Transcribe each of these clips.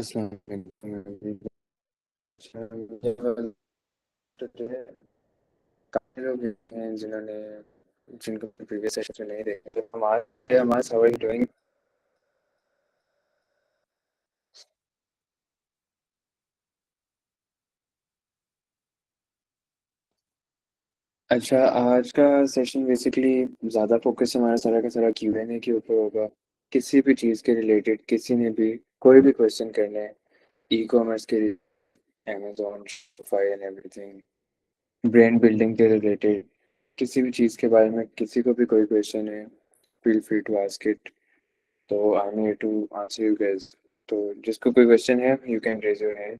अस्सलाम वालेकुम। ये वाला तो जो है, काफ़ी लोग हैं जिन्होंने जिनको प्रीवियस सेशन में नहीं देखे, तो हमारे हमारे हाउ आर यू डूइंग? अच्छा, आज का सेशन बेसिकली ज़्यादा फोकस हमारा सारा का सारा Q&A के ऊपर होगा। किसी भी चीज़ के रिलेटेड किसी ने भी कोई भी क्वेश्चन करना है, ई कॉमर्स के, Amazon, Shopify and everything, brand building के रिलेटेड किसी भी चीज़ के बारे में किसी को भी कोई क्वेश्चन है, feel free to ask it. तो I am here to answer you guys. तो जिसको कोई क्वेश्चन है, you can raise your hand.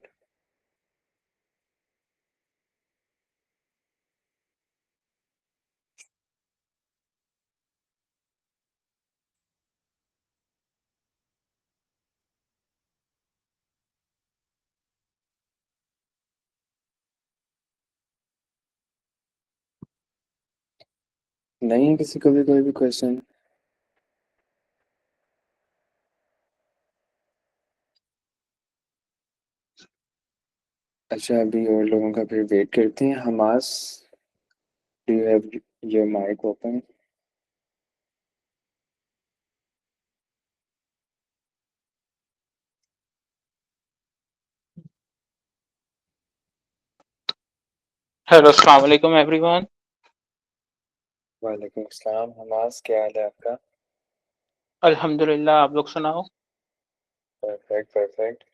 नहीं है किसी को भी कोई भी क्वेश्चन? अच्छा, अभी और लोगों का फिर वेट करते हैं। Hamas, do you have your mic open? Hello अस्सलाम वालेकुम एवरीवन। वालेकुम अस्सलाम। हमास, क्या हाल है आपका? अल्हम्दुलिल्लाह, आप लोग सुनाओ। Perfect perfect.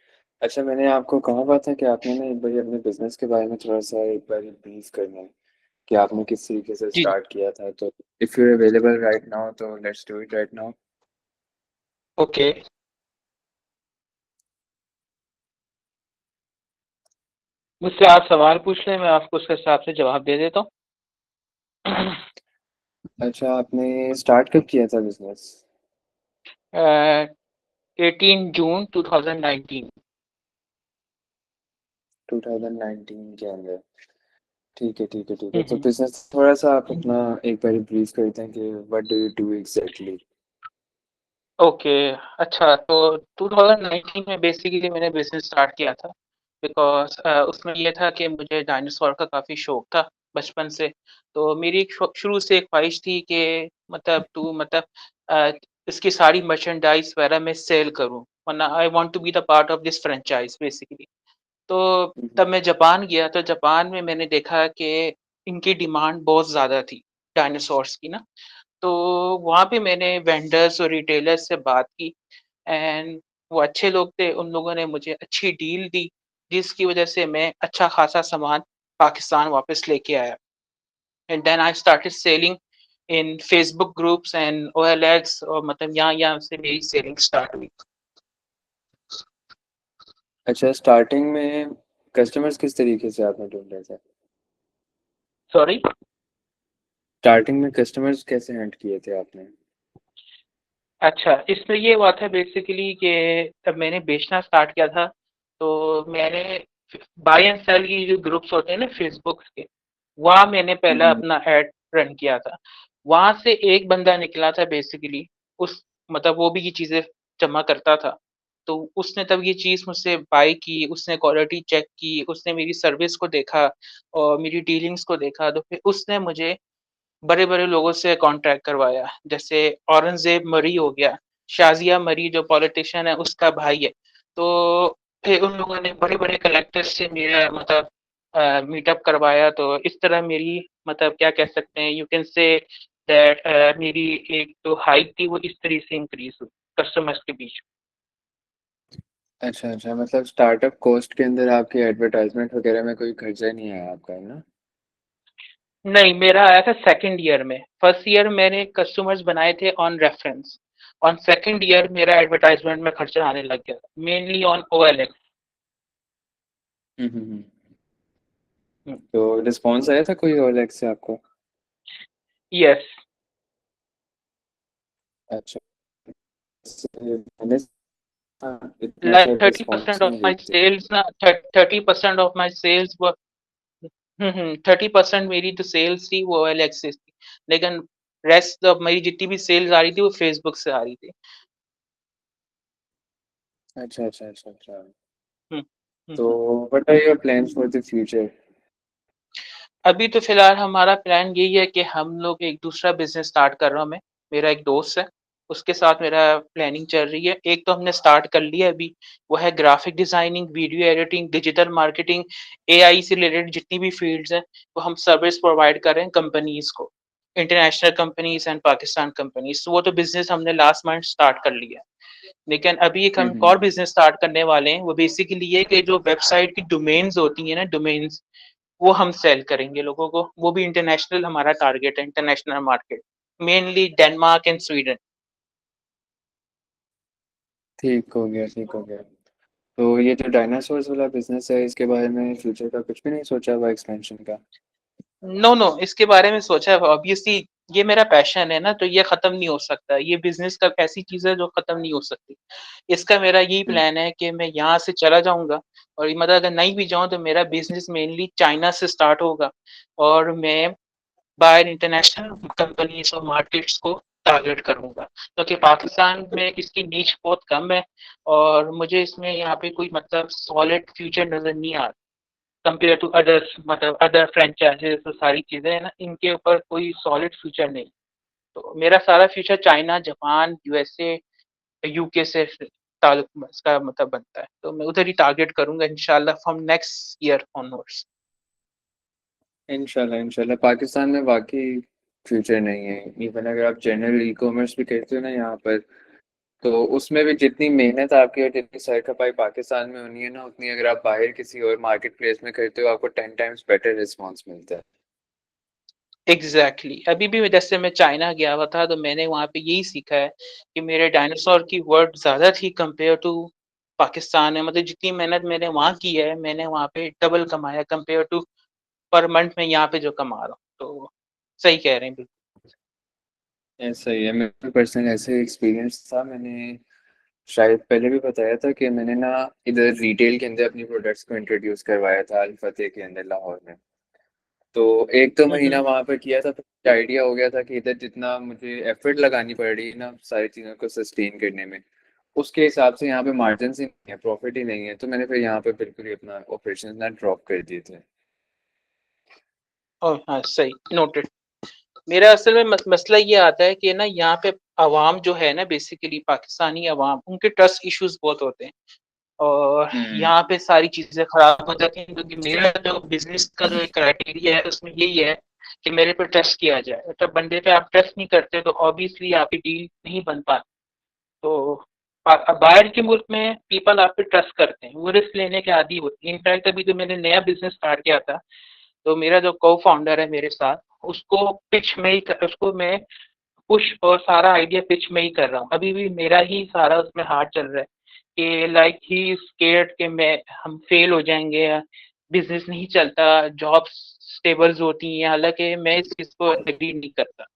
अच्छा, मैंने आपको कहा हुआ था कि आपने ना एक बार अपने बिजनेस के बारे में थोड़ा सा एक बार ब्रीफ करना है कि आपने किस तरीके से जी, स्टार्ट किया था। तो if you available right now तो let's do it right now. Okay. मुझसे आप सवाल पूछ लें, मैं आपको उसके हिसाब से जवाब दे देता हूँ। अच्छा, आपने स्टार्ट कब किया था बिजनेस? 18 जून 2019। 2019 के अंदर? ठीक है ठीक है ठीक है। तो हम्म। बिजनेस थोड़ा सा आप अपना एक बार ब्रीफ करते हैं कि what do you do exactly. Okay. अच्छा, तो 2019 में बेसिकली मैंने बिजनेस स्टार्ट किया था बिकॉज उसमें ये था कि मुझे डायनासोर का काफ़ी शौक था बचपन से। तो मेरी एक शुरू से एक ख्वाहिश थी कि मतलब तू मतलब अ, इसकी सारी मर्चेंडाइज वगैरह मैं सेल करूं, वरना I want to be the part of this franchise basically. तो तब मैं जापान गया, तो जापान में मैंने देखा कि इनकी डिमांड बहुत ज़्यादा थी डायनासोर्स की ना। तो वहाँ पे मैंने वेंडर्स और रिटेलर्स से बात की एंड वो अच्छे लोग थे, उन लोगों ने मुझे अच्छी डील दी, जिसकी वजह से मैं अच्छा खासा सामान पाकिस्तान वापस लेके आया। And then I started selling in Facebook groups and OLX, और मतलब यहाँ से मेरी सेलिंग स्टार्ट हुई। अच्छा, स्टार्टिंग में कस्टमर्स किस तरीके से आपने ढूंढे थे? सॉरी। स्टार्टिंग में कस्टमर्स कैसे हंट किए थे आपने? अच्छा, इसमें ये हुआ था बेसिकली कि जब मैंने बेचना स्टार्ट किया था, तो मैंने बाय एंड सेल की जो ग्रुप्स होते हैं ना फेसबुक के, वहाँ मैंने पहला हम्म। अपना ऐड रन किया था। वहाँ से एक बंदा निकला था बेसिकली, उस मतलब वो भी ये चीज़ें जमा करता था। तो उसने तब ये चीज़ मुझसे बाय की, उसने क्वालिटी चेक की, उसने मेरी सर्विस को देखा और मेरी डीलिंग्स को देखा, तो फिर उसने मुझे बड़े-बड़े लोगों से कॉन्टैक्ट करवाया। जैसे औरंगज़ेब मरी हो गया, शाज़िया मरी जो पॉलिटिशियन है उसका भाई है। तो फिर उन लोगों ने बड़े-बड़े कलेक्टर्स से मेरा मतलब मीटअप करवाया। तो इस तरह मेरी मतलब क्या कह सकते हैं, यू कैन से दैट मेरी एक जो हाइप थी वो इस तरीके से इंक्रीज़ हुई कस्टमर्स के बीच। अच्छा अच्छा, मतलब स्टार्टअप कॉस्ट के अंदर आपके एडवर्टाइजमेंट वगैरह में कोई खर्चा नहीं आया आपका, है ना? नहीं, मेरा आया था सेकंड ईयर में। फर्स्ट ईयर मैंने कस्टमर्स बनाए थे on reference. On second year मेरा एडवर्टाइजमेंट में खर्चा आने लग गया, मेनली ऑन ओएलएक्स। हम्म। तो रिस्पॉन्स आया था कोई OLX से आपको? यस। अच्छा। मैंने, हाँ, इतना लाइक अच्छा 30% रिस्पॉन्स ऑफ नहीं माई देते। सेल्स ना, 30% ऑफ माई सेल्स वो 30% मेरी जो सेल्स थी वो ओएलएक्स से थी। लेकिन रेस्ट ऑफ मेरी जितनी भी सेल्स आ रही थी वो फेसबुक से आ रही थी। अच्छा अच्छा अच्छा अच्छा। तो हुँ। What are your plans for the future? अभी तो फ़िलहाल हमारा प्लान यही है कि हम लोग एक दूसरा बिज़नेस स्टार्ट कर रहा हूँ मैं, मेरा एक दोस्त है, उसके साथ मेरा प्लानिंग चल रही है। एक तो हमने स्टार्ट कर लिया है अभी, वो है graphic designing, video editing, digital marketing, AI से रिलेटेड जितनी भी फ़ील्ड्स हैं, वो हम सर्विस प्रोवाइड कर रहे हैं कंपनीज़ को, international companies and Pakistan companies. तो वो तो बिज़नेस हमने लास्ट मंथ स्टार्ट कर लिया है। लेकिन अभी एक हुँ, हम एक हुँ। और बिज़नेस स्टार्ट करने वाले हैं, वो बेसिकली ये है कि जो वेबसाइट की डोमेन्स होती हैं ना, डोमेन्स वो हम सेल करेंगे लोगों को, वो भी इंटरनेशनल हमारा टारगेट है, international market, mainly Denmark and Sweden. ठीक हो गया। तो ये जो डायनासोर्स वाला बिज़नेस है, इसके बारे में फ्यूचर का कुछ भी नहीं सोचा हुआ एक्सपेंशन का? नो, नो, इसके बारे में सोचा है ऑब्वियसली ये मेरा पैशन है ना, तो ये खत्म नहीं हो सकता। ये बिज़नेस का ऐसी चीज़ है जो खत्म नहीं हो सकती। इसका मेरा यही हुँ, प्लान है कि मैं यहाँ से चला जाऊँगा और ये मतलब अगर नहीं भी जाऊँ तो मेरा बिज़नेस मेनली चाइना से स्टार्ट होगा और मैं बाहर इंटरनेशनल कंपनीज़ और मार्केट्स को टारगेट करूँगा। क्योंकि पाकिस्तान में इसकी नीश बहुत कम है और मुझे इसमें यहाँ पे कोई मतलब सॉलिड फ्यूचर नज़र नहीं आ रहा। कंपेयर टू अदर्स मतलब अदर फ्रैंचाइज़ेज़ तो सारी चीज़ें हैं ना, इनके ऊपर कोई सॉलिड फ्यूचर नहीं। तो मेरा सारा future China, Japan, USA, UK से ताल्लुक इसका मतलब बनता है। तो मैं उधर ही टारगेट करूँगा इंशाल्लाह फ्रॉम नेक्स्ट ईयर ऑनवर्ड्स। इंशाल्लाह, इंशाल्लाह। पाकिस्तान में वाक़ई फ्यूचर नहीं है। इवन अगर आप जनरल ई-कॉमर्स भी करते हो ना यहाँ पर, तो उसमें भी जितनी मेहनत आपकी और जितनी सर-खपाई पाकिस्तान में होनी है ना, उतनी अगर आप बाहर किसी और मार्केट प्लेस में करते हो, आपको 10 टाइम्स बेटर रिस्पॉन्स मिलता है। एग्ज़ैक्टली अभी भी जैसे मैं चाइना गया हुआ था तो मैंने वहाँ पे यही सीखा है कि मेरे डायनासोर की वर्थ ज़्यादा थी कंपेयर टू पाकिस्तान में मतलब जितनी मेहनत मैंने वहाँ की है मैंने वहाँ पे डबल कमाया कंपेयर टू पर मंथ में यहाँ पे जो कमा रहा हूँ। तो सही कह रहे हैं बिल्कुल। ऐसा ही है, मेरा भी पर्सनल ऐसे एक्सपीरियंस था। मैंने शायद पहले भी बताया था कि मैंने ना इधर रिटेल के अंदर अपनी प्रोडक्ट्स को इंट्रोड्यूस करवाया था अल फतेह के अंदर लाहौर में। तो 1-2 हुँ, महीना हुँ। वहाँ पे किया था, फिर आइडिया हो गया था कि इधर जितना मुझे एफर्ट लगानी पड़ रही है ना सारी चीज़ों को सस्टेन करने में, उसके हिसाब से यहाँ पे मार्जिन्स ही नहीं है, प्रॉफिट ही नहीं है। तो मैंने फिर यहाँ पे बिल्कुल ही अपना ऑपरेशंस ना ड्रॉप कर दिए थे। ओह! हाँ, सही नोटेड। मेरा असल में मसला ये आता है कि ना यहाँ पे अवाम जो है ना बेसिकली पाकिस्तानी अवाम उनके ट्रस्ट इश्यूज़ बहुत होते हैं। और हुँ, यहाँ पे सारी चीज़ें खराब हो जाती हैं क्योंकि मेरा जो बिज़नेस का जो एक क्राइटेरिया है उसमें यही है कि मेरे पे ट्रस्ट किया जाए। जब बंदे पे आप ट्रस्ट नहीं करते तो ऑब्वियसली आपकी डील नहीं बन पाती। तो बाहर के मुल्क में पीपल आप पे ट्रस्ट करते हैं, वो रिस्क लेने के आदी होते हैं। इनफैक्ट अभी जो मैंने नया बिज़नेस स्टार्ट किया था, तो मेरा जो को-फाउंडर है मेरे साथ, उसको पिच में ही उसको मैं पुश और सारा आइडिया पिच में ही कर रहा हूँ। अभी भी मेरा ही सारा उसमें हाथ चल रहा है कि लाइक ही इज स्केयर्ड कि मैं हम फेल हो जाएंगे या बिजनेस नहीं चलता, जॉब्स स्टेबल्स होती हैं, हालांकि मैं इस चीज को एग्री नहीं करता।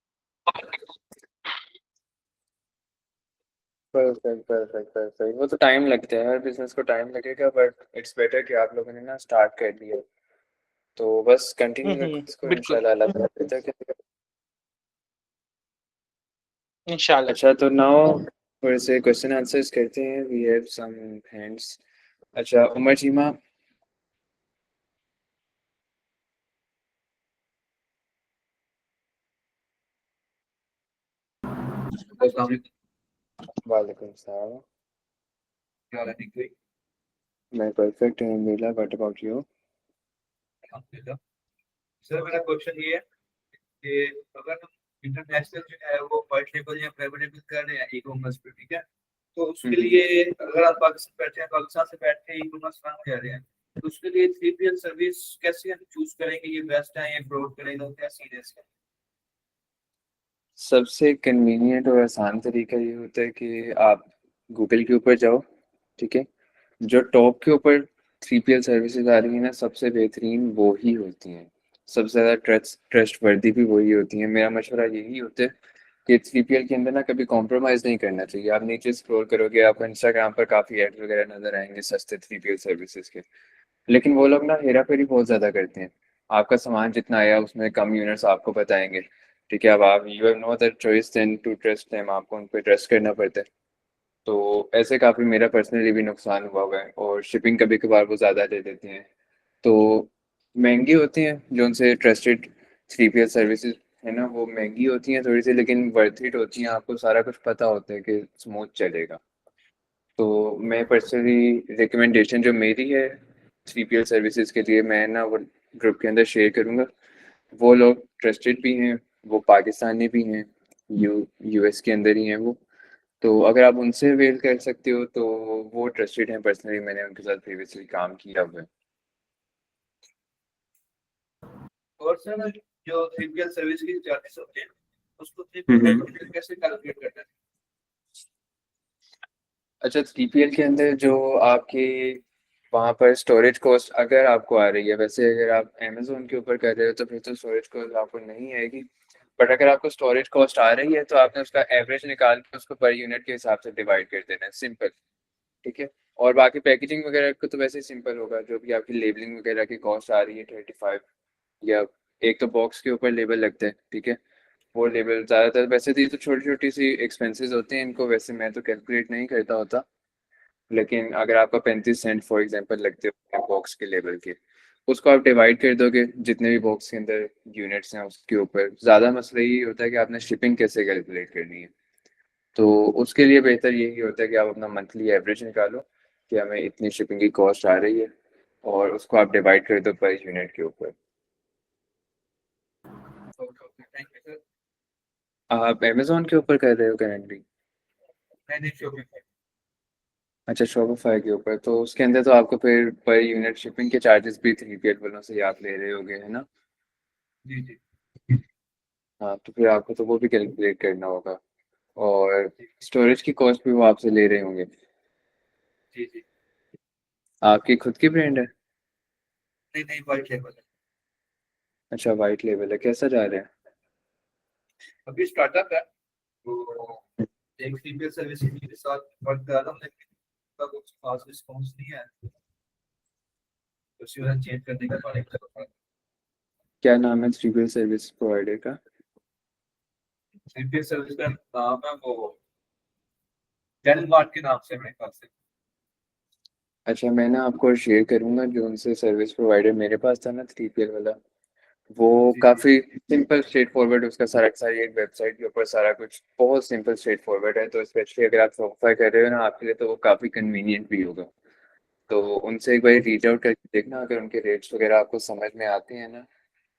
Perfect, perfect, perfect. वो तो टाइम लगता है, हर बिज़नेस को टाइम लगेगा, बट इट्स बेटर कि आप लोगों ने ना स्टार्ट कर दिया। तो बस कंटिन्यू रखो इसको, बिल्कुल। इंशाल्लाह अल्लाह ताला बेहतर करेगा। इंशाल्लाह। अच्छा, तो नाउ थोड़े से क्वेश्चन आंसर्स करते हैं। We have some hands. अच्छा, उमर चीमा। अस्सलाम वालेकुम। वालेकुम सलाम। क्या हाल है? ठीक है? मैं परफेक्ट हूँ अल्हम्दुलिल्लाह, व्हाट अबाउट यू? अल्हम्दुलिल्लाह। सर मेरा क्वेश्चन ये है कि अगर हम इंटरनेशनल जो है वो व्हाइट लेबल या प्राइवेट लेबल कर रहे हैं ई कॉमर्स पे, ठीक है, तो उसके हम्म। लिए अगर आप पाकिस्तान बैठे हैं, पाकिस्तान से बैठ के ई कॉमर्स काम कर रहे हैं, तो उसके लिए 3PL सर्विस कैसे हम चूज करेंगे? ये बेस्ट है या फ्रॉड करेगा? क्या सीन है इसका? सबसे कन्वीनियंट और आसान तरीका ये होता है कि आप गूगल के ऊपर जाओ, ठीक है? जो टॉप के ऊपर 3PL सर्विसेज आ रही हैं ना, सबसे बेहतरीन वो ही होती हैं। सबसे ज़्यादा ट्रस्टवर्दी भी वही होती हैं। मेरा मशवरा यही होता है कि 3PL के अंदर ना कभी कॉम्प्रोमाइज़ नहीं करना चाहिए। आप नीचे स्क्रॉल करोगे, आपको इंस्टाग्राम पर काफ़ी एड्स वगैरह नज़र आएंगे सस्ते 3PL सर्विसेज के। लेकिन वो लोग ना हेरा फेरी बहुत ज़्यादा करते हैं। आपका सामान जितना आया उसमें कम यूनिट्स आपको बताएंगे, ठीक है? अब आप you have no other choice then to trust them, आपको उन पे ट्रस्ट करना पड़ता है। तो ऐसे काफ़ी मेरा पर्सनली भी नुकसान हुआ है, और शिपिंग कभी कभार वो ज़्यादा ले लेती हैं, तो महंगी होती हैं जो उनसे ट्रस्टेड 3PL सर्विसेज है ना, वो महंगी होती हैं थोड़ी सी, लेकिन वर्थ इट होती हैं। आपको सारा कुछ पता होता है कि स्मूथ चलेगा। तो मैं पर्सनली रिकमेंडेशन जो मेरी है 3PL सर्विसेज के लिए, मैं ना वो ग्रुप के अंदर शेयर करूँगा। वो लोग ट्रस्टेड भी हैं, वो पाकिस्तानी भी हैं, यूएस के अंदर ही हैं वो। तो अगर आप उनसे अवेल कर सकते हो तो वो ट्रस्टेड हैं, पर्सनली मैंने उनके साथ प्रीवियसली काम किया हुआ है। और सर जो 3PL सर्विस की चार्जेस होते हैं उसको हम्म। 3PL कैसे कैलकुलेट करते हैं? अच्छा, 3PL के अंदर जो आपकी वहाँ पर स्टोरेज कॉस्ट अगर आपको आ रही है, वैसे अगर आप अमेजोन के ऊपर कर रहे हो तो फिर तो स्टोरेज कॉस्ट आपको नहीं आएगी, बट अगर आपको स्टोरेज कॉस्ट आ रही है तो आपने उसका एवरेज निकाल के उसको पर यूनिट के हिसाब से डिवाइड कर देना है, सिंपल। ठीक है। और बाकी पैकेजिंग वगैरह को तो वैसे ही सिंपल होगा, जो भी आपकी लेबलिंग वगैरह की कॉस्ट आ रही है 35, या एक तो बॉक्स के ऊपर लेबल लगता है, ठीक है, वो लेबल ज़्यादातर वैसे तो ये तो छोटी छोटी सी एक्सपेंसेस होते हैं, इनको वैसे मैं तो कैलकुलेट नहीं करता होता, लेकिन अगर आपका 35 सेंट फॉर एग्जांपल लगते हो बॉक्स के लेवल के, उसको आप डिवाइड कर दोगे जितने भी बॉक्स के अंदर यूनिट्स हैं उसके ऊपर। ज़्यादा मसला यही होता है कि आपने शिपिंग कैसे कैलकुलेट करनी है, तो उसके लिए बेहतर यही होता है कि आप अपना मंथली एवरेज निकालो कि हमें इतनी शिपिंग की कॉस्ट आ रही है, और उसको आप डिवाइड कर दो पर यूनिट के ऊपर। Okay thank you sir. आप अमेजोन के ऊपर कर रहे हो करेंटली? नहीं शॉपिंग। अच्छा, शॉपिफाई के ऊपर, तो उसके अंदर तो आपको फिर पर यूनिट शिपिंग के चार्जेस भी 3PL वालों से ही आप ले रहे होगे, है ना? जी जी हाँ, तो फिर आपको तो वो भी कैलकुलेट करना होगा, और जी स्टोरेज की कॉस्ट भी वो आपसे ले रहे होंगे। जी जी। आपकी खुद की ब्रांड है? नहीं नहीं वाइट लेबल है। अच्छा, वाइट लेवल है, कैसा जा रहा है? अभी स्टार्टअप है तो एक 3PL सर्विस के साथ वर्क कर रहा हूँ, लेकिन उसका कुछ खास रिस्पॉन्स नहीं है, तो उसी वजह चेंज करने का पड़ेगा। क्या नाम है 3PL सर्विस प्रोवाइडर का? 3PL सर्विस का नाम है वो डेलमार्ट के नाम से मेरे ख्याल से। अच्छा, मैं ना आपको शेयर करूंगा जो उनसे सर्विस प्रोवाइडर मेरे पास था ना 3PL वाला, वो जी जी काफ़ी सिंपल स्ट्रेट फॉरवर्ड, उसका सारा का सारी एक वेबसाइट के ऊपर सारा कुछ बहुत सिंपल स्ट्रेट फॉरवर्ड है, तो स्पेशली अगर आप शॉपिफाई कर रहे हो ना आपके लिए, तो वो काफ़ी कन्वीनियंट भी होगा। तो उनसे एक बार ओके रीच आउट करके देखना, अगर उनके रेट्स वगैरह आपको समझ में आते हैं ना,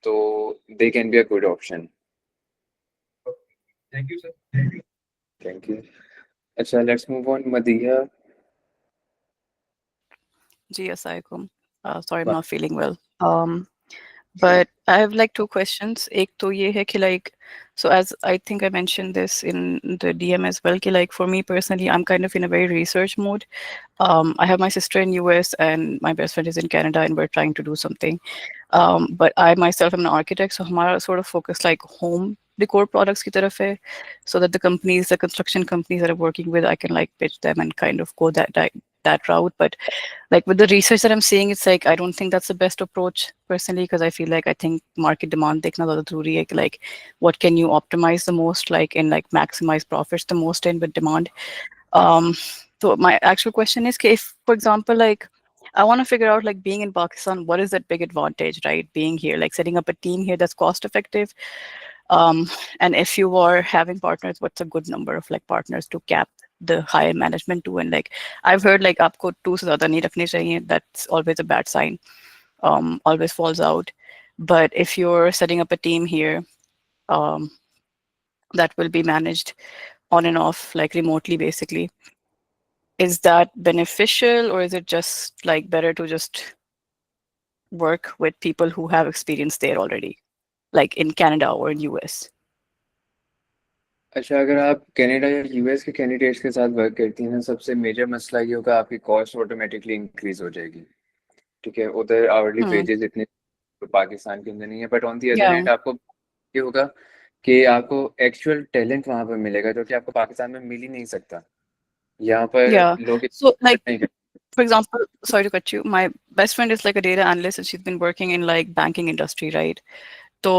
तो they can be a good option. Thank you sir. Thank you. अच्छा, let's move on Madiha. Ji, Assalamualaikum. Sorry, I'm not feeling well. But I have like two questions. एक तो ये है कि like, so as I think I mentioned this in the DM as well, कि like for me personally, I'm kind of in a very research mode. I have my sister in US and my best friend is in Canada and we're trying to do something. But I myself am an architect, so हमारा sort of focus like home decor products की तरफ है, so that the companies, the construction companies that I'm working with, I can like pitch them and kind of go that route. But like with the research that I'm seeing, it's like I don't think that's the best approach personally, because I feel like I think market demand देखना ज़्यादा ज़रूरी है, like what can you optimize the most, like and like maximize profits the most in with demand. Um, so my actual question is, if for example, like I want to figure out like being in Pakistan, what is that big advantage, right? Being here, like setting up a team here that's cost effective. And if you are having partners, what's a good number of like partners to cap the higher management to? And like I've heard like आपको 2 से ज़्यादा नहीं रखने चाहिए. That's always a bad sign. Always falls out. But if you're setting up a team here, um, that will be managed on and off, like remotely, basically, is that beneficial, or is it just like better to just work with people who have experience there already, like in Canada or in US? अच्छा, अगर आप Canada या US के candidates के साथ work करती हैं ना, सबसे मेजर मसला ये होगा आपकी कॉस्ट ऑटोमेटिकली इंक्रीज हो जाएगी। ठीक है, उधर आवरली Hmm. वेजेस इतने तो पाकिस्तान के अंदर नहीं है, but on the other Yeah. Hand आपको ये होगा कि आपको एक्चुअल टैलेंट वहाँ पर मिलेगा जो कि आपको पाकिस्तान में मिल ही नहीं सकता। यहाँ पर Yeah. लोग So like, नहीं करते। for example, sorry to cut you, my best friend is like a data analyst and she's been working in like banking industry, right? So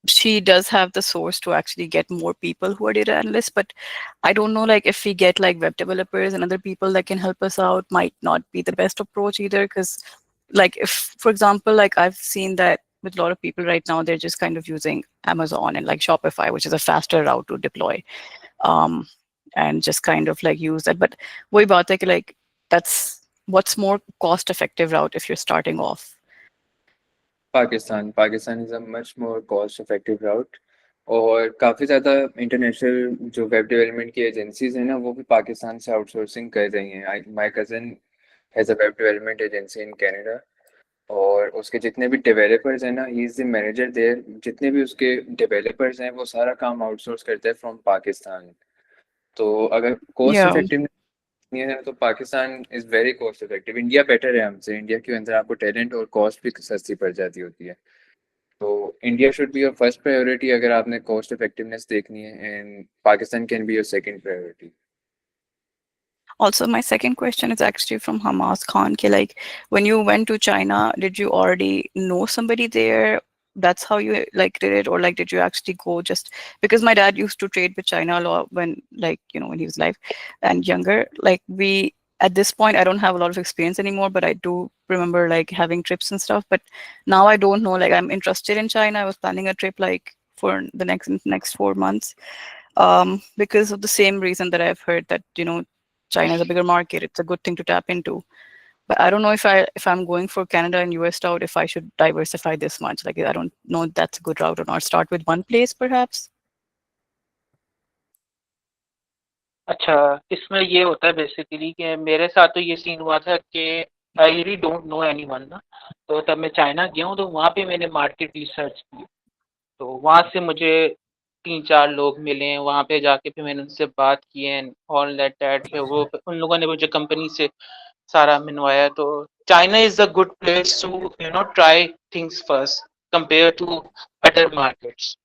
she does have the source to actually get more people who are data analysts, but I don't know, like, if we get like web developers and other people that can help us out, might not be the best approach either. Because, like, if, for example, like I've seen that with a lot of people right now, they're just kind of using Amazon and like Shopify, which is a faster route to deploy, um, and just kind of like use that. But वही बात है कि like that's what's more cost effective route if you're starting off. Pakistan is a much more cost effective route, और काफ़ी ज़्यादा international जो web development की agencies हैं ना, वो भी पाकिस्तान से आउटसोर्सिंग कर रही हैं. My cousin has a web development agency in Canada, और उसके जितने भी डेवलपर्स हैं ना, he is the manager there. जितने भी उसके डेवलपर्स हैं, वो सारा काम आउटसोर्स करते हैं फ्रॉम पाकिस्तान. तो अगर कॉस्ट Yeah. इफेक्टिव है तो Pakistan is very cost effective. India better है हमसे. इंडिया के अंदर आपको टैलेंट और कॉस्ट भी सस्ती पड़ जाती होती है. तो India should be your first priority अगर आपने कॉस्ट इफेक्टिवनेस देखनी है, and Pakistan can be your second priority. Also, my second question is actually from Hamas Khan. Ki, like, when you went to China, did you already know somebody there? That's how you like did it, or like did you actually go just because my dad used to trade with China a lot when, like, you know, when he was alive and younger. Like, we at this point, I don't have a lot of experience anymore, but I do remember like having trips and stuff. But now I don't know. Like, I'm interested in China. I was planning a trip like for the next 4 months, because of the same reason that I've heard that, you know, China is a bigger market. It's a good thing to tap into. But I don't know if I'm going for Canada and US route, if I should diversify this much. Like, I don't know if that's a good route or not. Start with one place, perhaps. अच्छा, इसमें ये होता है basically कि मेरे साथ तो ये सीन हुआ था कि I really don't know anyone ना, तो तब मैं चाइना गया हूँ, तो वहाँ पे मैंने मार्केट रिसर्च की, तो वहाँ से मुझे 3-4 लोग मिले, वहाँ पे जाके फिर मैंने उनसे बात की एंड ऑल दैट फिर वो उन लोगों ने मुझे कंपनी से सारा मिलवाया. तो China is a good place to you know try things first compare to other markets.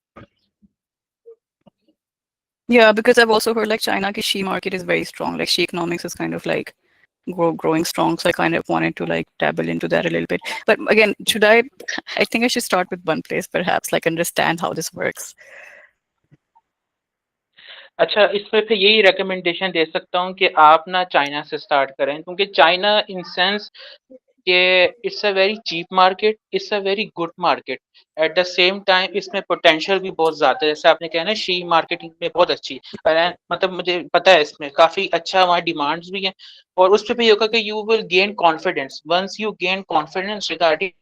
Yeah, because I've also heard like China ki she market is very strong. Like, she economics is kind of like growing strong. So I kind of wanted to like dabble into that a little bit. But again, I think I should start with one place, perhaps, like understand how this works. अच्छा, इसमें फिर यही recommendation दे सकता हूँ कि आप ना China से स्टार्ट करें, क्योंकि चाइना इन सेंस कि it's a very cheap market, it's a very good market. At the same time इसमें पोटेंशियल भी बहुत ज़्यादा है. जैसे आपने कहा ना, शी मार्केटिंग में बहुत अच्छी है, और मतलब मुझे पता है इसमें काफ़ी अच्छा वहाँ डिमांड्स भी हैं, और उसपे भी ये होगा कि you will gain confidence. Once you gain confidence regarding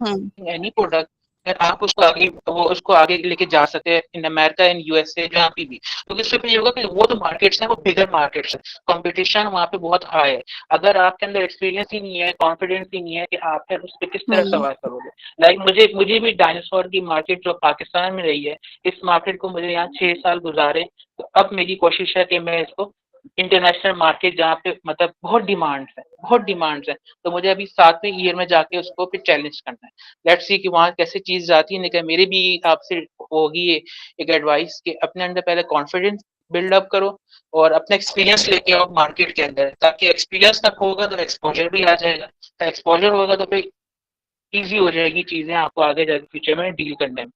Hmm. Any product, फिर आप उसको आगे लेके जा सकते हैं इन अमेरिका, इन यूएसए, जहाँ पे भी. क्योंकि इससे ये होगा कि वो तो मार्केट्स हैं, वो बिगर मार्केट्स है, कंपटीशन वहाँ पे बहुत हाई है. अगर आपके अंदर एक्सपीरियंस ही नहीं है, कॉन्फिडेंस ही नहीं है, कि आप फिर उस पर किस तरह Hmm. सवाल करोगे. लाइक मुझे भी डायनासोर की मार्केट जो पाकिस्तान में रही है, इस मार्केट को मुझे यहाँ 6 साल गुजारे, तो अब मेरी कोशिश है कि मैं इसको इंटरनेशनल मार्केट, जहाँ पे मतलब बहुत डिमांड्स है, तो मुझे अभी 7वें ईयर में जाके उसको फिर चैलेंज करना है. लेट्स सी कि वहाँ कैसे चीज़ जाती है. लेकिन मेरी भी आपसे होगी एक एडवाइस कि अपने अंदर पहले कॉन्फिडेंस बिल्ड अप करो और अपना एक्सपीरियंस लेके आओ मार्केट के अंदर, ताकि एक्सपीरियंस तक होगा तो एक्सपोजर भी आ जाएगा, एक्सपोजर होगा तो फिर ईजी हो जाएगी चीज़ें आपको आगे जाके फ्यूचर में डील करने में.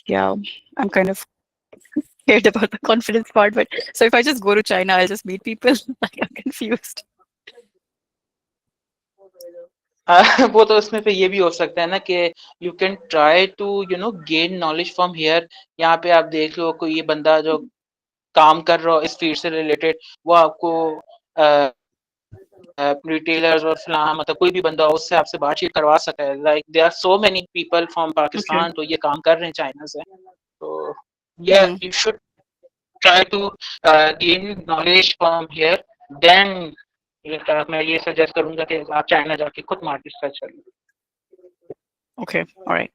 Yeah, I'm kind of scared about the confidence part. But so if I just go to China, I'll just meet people. Like, I'm confused. वो तो उसमें फिर ये भी हो सकता है ना कि you can try to you know gain knowledge from here. यहाँ पे आप देख लो कोई ये बंदा जो काम कर रहा हो इस फील्ड से रिलेटेड, वो आपको रिटेलर्स और फलाना मतलब कोई भी बंदा हो उससे आपसे बातचीत करवा सकता है. Like there are so many people from Okay. Pakistan तो ये काम कर रहे हैं चाइना से. तो या Hmm. You should try to gain knowledge from here, then मैं ये सजेस्ट करूंगा कि आप चाइना जाके खुद मार्केट सर्च करें. Okay. All right.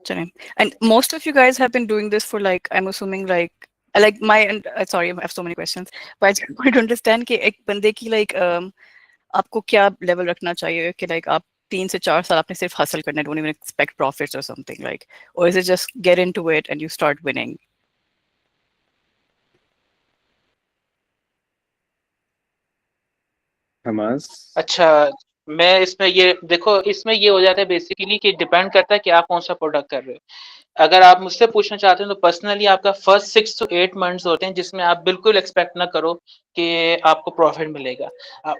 Chennai. And most of you guys have been doing this for, like, I'm assuming, like my, and sorry, I have so many questions, but I just want to understand कि एक बंदे की like आपको क्या level रखना चाहिए कि like आप 3 से 4 साल आपने सिर्फ हासिल करना है, don't even expect profits or something, like, or is it just get into it and you start winning? Hamas अच्छा, मैं इसमें ये देखो, इसमें ये हो जाता है बेसिकली कि डिपेंड करता है कि आप कौन सा प्रोडक्ट कर रहे हो। अगर आप मुझसे पूछना चाहते हो तो पर्सनली आपका फर्स्ट 6 टू 8 मंथ्स होते हैं जिसमें आप बिल्कुल एक्सपेक्ट ना करो कि आपको प्रॉफिट मिलेगा।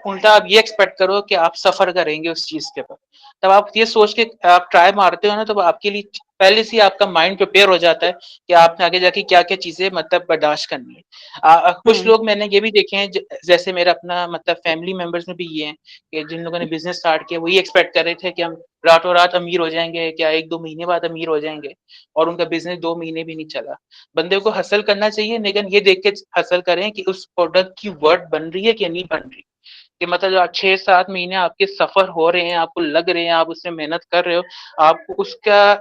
उल्टा आप ये एक्सपेक्ट करो कि आप सफर करेंगे उस चीज के ऊपर। तब आप ये सोच के आप ट्राई मारते हो ना, तो आपके लिए पहले से ही आपका माइंड प्रिपेयर हो जाता है कि आपने आगे जाके क्या क्या चीजें मतलब बर्दाश्त करनी है। कुछ लोग मैंने ये भी देखे हैं जैसे मेरा अपना मतलब फैमिली मेंबर्स में भी ये हैं कि जिन लोगों ने बिजनेस स्टार्ट किया वो ये एक्सपेक्ट कर रहे थे कि हम रातों रात अमीर हो जाएंगे, क्या 1-2 महीने बाद अमीर हो जाएंगे, और उनका बिजनेस 2 महीने भी नहीं चला। बंदे को हसल करना चाहिए, लेकिन ये देख के हसल करें कि उस प्रोडक्ट की वर्थ बन रही है कि नहीं बन रही। कि मतलब 6-7 महीने आपके सफर हो रहे हैं, आपको लग रहे हैं, आप उसमें मेहनत कर रहे हो, आपको उसका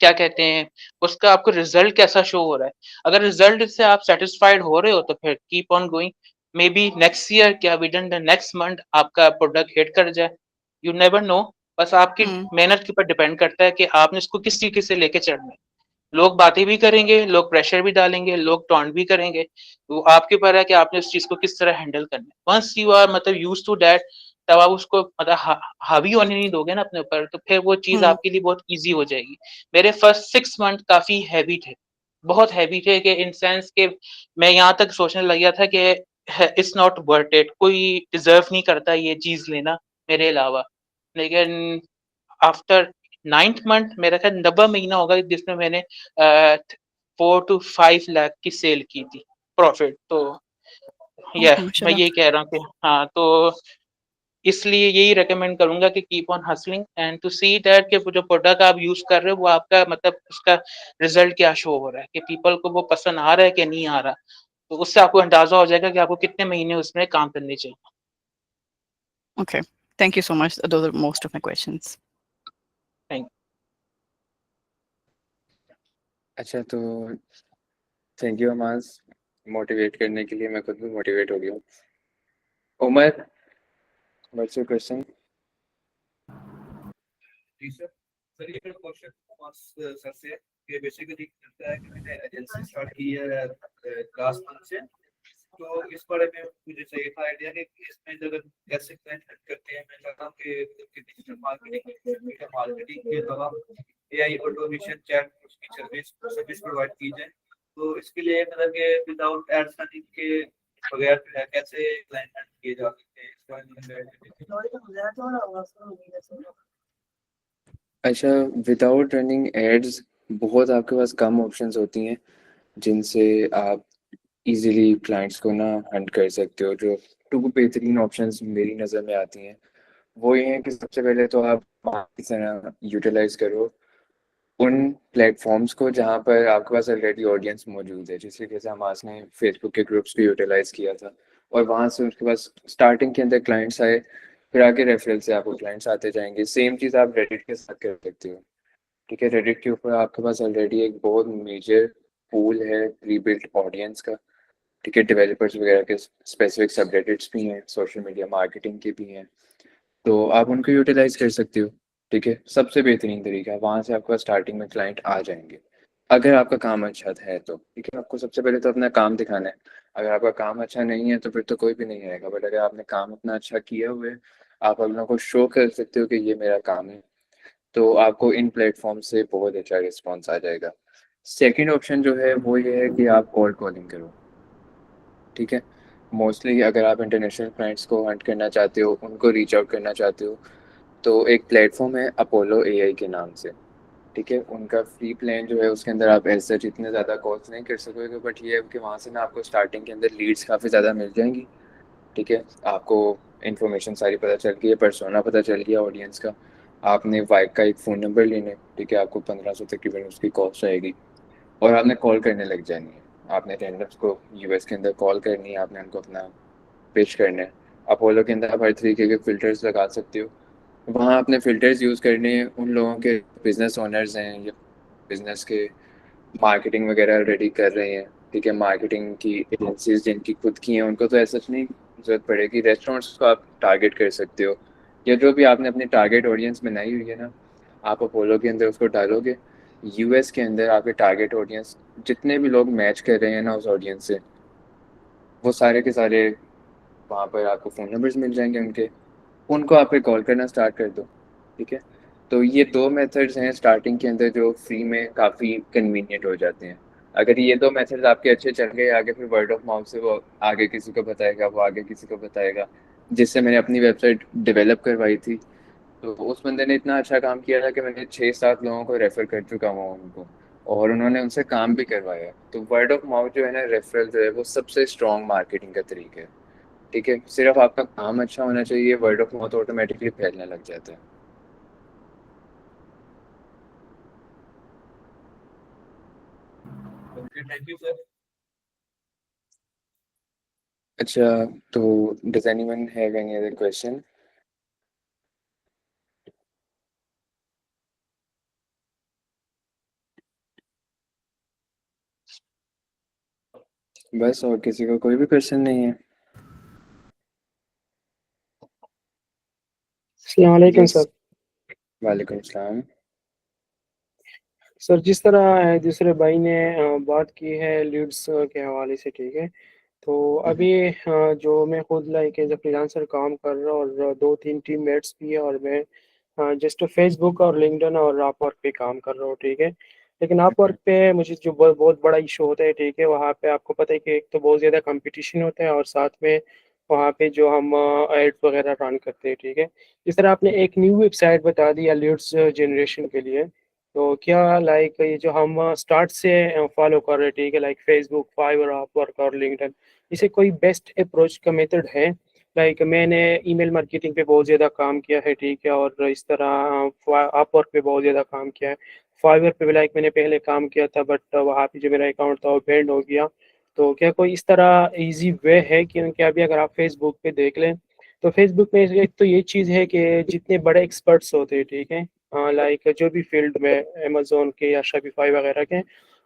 क्या कहते हैं, उसका आपको रिजल्ट कैसा शो हो रहा है। अगर रिजल्ट से आप सेटिस्फाइड हो रहे हो तो फिर keep on going. Maybe next year क्या within the next month आपका प्रोडक्ट हिट कर जाए, यू नेवर नो। बस आपकी मेहनत के ऊपर डिपेंड करता है कि आपने इसको किस तरीके से लेके चलना है। लोग बातें भी करेंगे, लोग प्रेशर भी डालेंगे, लोग टॉन्ट भी करेंगे, वो आपके ऊपर है कि आपने उस चीज को किस तरह हैंडल करना है। वंस यू आर मतलब यूज टू दैट, तब आप उसको मतलब हावी होने नहीं दोगे ना अपने ऊपर, तो फिर वो चीज आपके लिए बहुत ईजी हो जाएगी। मेरे फर्स्ट 6 मंथ काफी हैवी थे, बहुत हैवी थे, कि इन सेंस के मैं यहाँ तक सोचने लग गया था कि इट्स नॉट वर्थ इट, कोई डिजर्व नहीं करता ये चीज लेना मेरे अलावा। लेकिन आफ्टर 9th मंथ, मेरा ख्याल 90 महीना होगा जिसमें मैंने 4 to 5 लाख की सेल की थी प्रॉफिट। तो मैं माशाल्लाह। यही कह रहा हूँ कि हाँ, तो इसलिए यही रेकमेंड करूंगा कि keep on hustling and to see that कि जो प्रोडक्ट आप यूज कर रहे हो वो आपका मतलब उसका रिजल्ट क्या शो हो रहा है, कि पीपल को वो पसंद आ रहा है कि नहीं आ रहा। तो उससे आपको अंदाजा हो जाएगा कि आपको कितने महीने उसमें काम करने चाहिए। Okay. Thank you so much. Those are most of my questions. Thank अच्छा, तो थैंक यू अमाज, मोटिवेट करने के लिए। मैं खुद भी मोटिवेट हो गया हूँ। Umar, what's your question? जी सर। सर ये मेरा क्वेश्चन सर से कि बेसिकली लगता है कि मैंने एजेंसी स्टार्ट की है लास्ट मंथ से, तो इस बारे में मुझे चाहिए था आइडिया कि इसमें अगर कैसे क्लाइंट हेल्प करते हैं। मैं चाहता हूँ कि डिजिटल मार्केटिंग के अलावा एआई ऑटोमेशन चैट की सर्विस प्रोवाइड की जाए। तो इसके लिए मतलब कि विदाउट एड्स रनिंग के बगैर जो है कैसे क्लाइंट हेल्प किए जा सकते हैं, इस बारे में। अच्छा, विदाउट रनिंग एड्स बहुत आपके पास कम ऑप्शंस होती हैं जिनसे आप इजीली क्लाइंट्स को ना हंट कर सकते हो। जो 2 बेहतरीन ऑप्शंस मेरी नज़र में आती हैं वो ये हैं कि सबसे पहले तो आप किस तरह यूटिलाइज करो उन प्लेटफॉर्म्स को जहाँ पर आपके पास ऑलरेडी ऑडियंस मौजूद है। जिस तरीके से हमास ने फेसबुक के ग्रुप्स को यूटिलाइज किया था और वहाँ से उसके पास स्टार्टिंग के अंदर क्लाइंट्स आए, फिर आगे रेफरल से आपको क्लाइंट्स आते जाएंगे। सेम चीज़ आप रेडिट के साथ कर सकते हो। ठीक है, रेडिट के ऊपर आपके पास ऑलरेडी एक बहुत मेजर पूल है प्री बिल्ट ऑडियंस का। ठीक है, डेवलपर्स वगैरह के स्पेसिफिक सबरेडिट्स भी हैं, सोशल मीडिया मार्केटिंग के भी हैं, तो आप उनको यूटिलाइज कर सकते हो। ठीक है, सबसे बेहतरीन तरीका है, वहाँ से आपका स्टार्टिंग में क्लाइंट आ जाएंगे अगर आपका काम अच्छा है तो। ठीक है, आपको सबसे पहले तो अपना काम दिखाना है। अगर आपका काम अच्छा नहीं है तो फिर तो कोई भी नहीं आएगा, बट अगर आपने काम अपना अच्छा किया हुआ है, आप अपनों को शो कर सकते हो कि ये मेरा काम है, तो आपको इन प्लेटफॉर्म से बहुत अच्छा रिस्पॉन्स आ जाएगा। सेकेंड ऑप्शन जो है वो ये है कि आप कोल्ड कॉलिंग करो। ठीक है, मोस्टली अगर आप इंटरनेशनल क्लाइंट्स को हंट करना चाहते हो, उनको रीच आउट करना चाहते हो, तो एक प्लेटफॉर्म है अपोलो एआई के नाम से। ठीक है, उनका फ्री प्लान जो है उसके अंदर आप एज सच इतने ज़्यादा कॉल्स नहीं कर सकोगे, बट ये है कि वहाँ से ना आपको स्टार्टिंग के अंदर लीड्स काफ़ी ज़्यादा मिल जाएंगी। ठीक है, आपको इन्फॉर्मेशन सारी पता चल गई है, पर्सोना पता चल गया ऑडियंस का। आपने वाइक का एक फ़ोन नंबर लेना है। ठीक है, आपको 1500 तकरीबन उसकी कॉस्ट आएगी और आपने कॉल करने लग जानी है। आपने टेंडर्स को यूएस के अंदर कॉल करनी है, आपने उनको अपना पिच करना है। अपोलो के अंदर आप हर तरीके के फ़िल्टर्स लगा सकते हो। वहाँ आपने फ़िल्टर्स यूज़ करने हैं उन लोगों के बिज़नेस ओनर्स हैं या बिज़नेस के मार्केटिंग वगैरह रेडी कर रहे हैं। ठीक है, मार्केटिंग की एजेंसीज जिनकी खुद की हैं उनको तो ऐसा नहीं ज़रूरत पड़ेगी। रेस्टोरेंट्स को आप टारगेट कर सकते हो, या जो भी आपने अपनी टारगेट ऑडियंस बनाई हुई है ना, आप अपोलो के अंदर उसको डालोगे। यूएस के अंदर आपके टारगेट ऑडियंस जितने भी लोग मैच कर रहे हैं ना उस ऑडियंस से, वो सारे के सारे वहाँ पर आपको फ़ोन नंबर्स मिल जाएंगे उनके। उनको आप पे कॉल करना स्टार्ट कर दो, ठीक है। तो ये 2 मेथड्स हैं स्टार्टिंग के अंदर जो फ्री में काफ़ी कन्वीनियंट हो जाते हैं। अगर ये 2 मेथड्स आपके अच्छे चल गए, आगे फिर वर्ड ऑफ माउथ से वो आगे किसी को बताएगा, वो आगे किसी को बताएगा। जिससे मैंने अपनी वेबसाइट डेवलप करवाई थी, तो उस बंदे ने इतना अच्छा काम किया था कि मैंने 6-7 लोगों को रेफ़र कर चुका हूँ उनको, और उन्होंने उनसे काम भी करवाया। तो वर्ड ऑफ माउथ जो है ना, रेफरल जो है, वो सबसे स्ट्रॉन्ग मार्केटिंग का तरीका है, ठीक है। सिर्फ आपका काम अच्छा होना चाहिए, वर्ड ऑफ माउथ ऑटोमेटिकली फैलने लग जाता है। Okay, thank you, sir. अच्छा, तो does anyone have any other question? बस, और किसी को कोई भी क्वेश्चन नहीं है? अस्सलाम वालेकुम Yes. सर। वालेकुम सलाम। सर जिस तरह दूसरे भाई ने बात की है लीड्स के हवाले से, ठीक है। तो अभी जो मैं खुद लाइक एज ए फ्रीलांसर काम कर रहा हूँ और 2-3 टीममेट्स भी है, और मैं जस्ट फेसबुक और लिंक्डइन और अपवर्क पे काम कर रहा हूँ, ठीक है। लेकिन अपवर्क पे मुझे जो बहुत बड़ा इशू होता है, ठीक है, वहाँ पे आपको पता है कि एक तो बहुत ज़्यादा कंपटीशन होता है, और साथ में वहाँ पे जो हम एड्स वगैरह रन करते हैं, ठीक है। जिस तरह आपने एक न्यू वेबसाइट बता दिया लीड्स जनरेशन के लिए, तो क्या लाइक ये जो हम स्टार्ट से फॉलो कर रहे हैं, ठीक है, लाइक फेसबुक, फाइवर, अपवर्क और लिंक्डइन, इसे कोई बेस्ट अप्रोच का मेथड है? लाइक मैंने ईमेल मार्केटिंग पे बहुत ज़्यादा काम किया है, ठीक है, और इस तरह अपवर्क पे बहुत ज़्यादा काम किया है। फाइवर पे भी लाइक मैंने पहले काम किया था, बट वहाँ पे जो मेरा अकाउंट था वो बैंड हो गया। तो क्या कोई इस तरह इजी वे है? क्योंकि अभी अगर आप फेसबुक पे देख लें, तो फेसबुक में एक तो ये चीज़ है कि जितने बड़े एक्सपर्ट्स होते हैं, ठीक है, लाइक जो भी फील्ड में अमेज़न के या शॉपिफाई वगैरह के,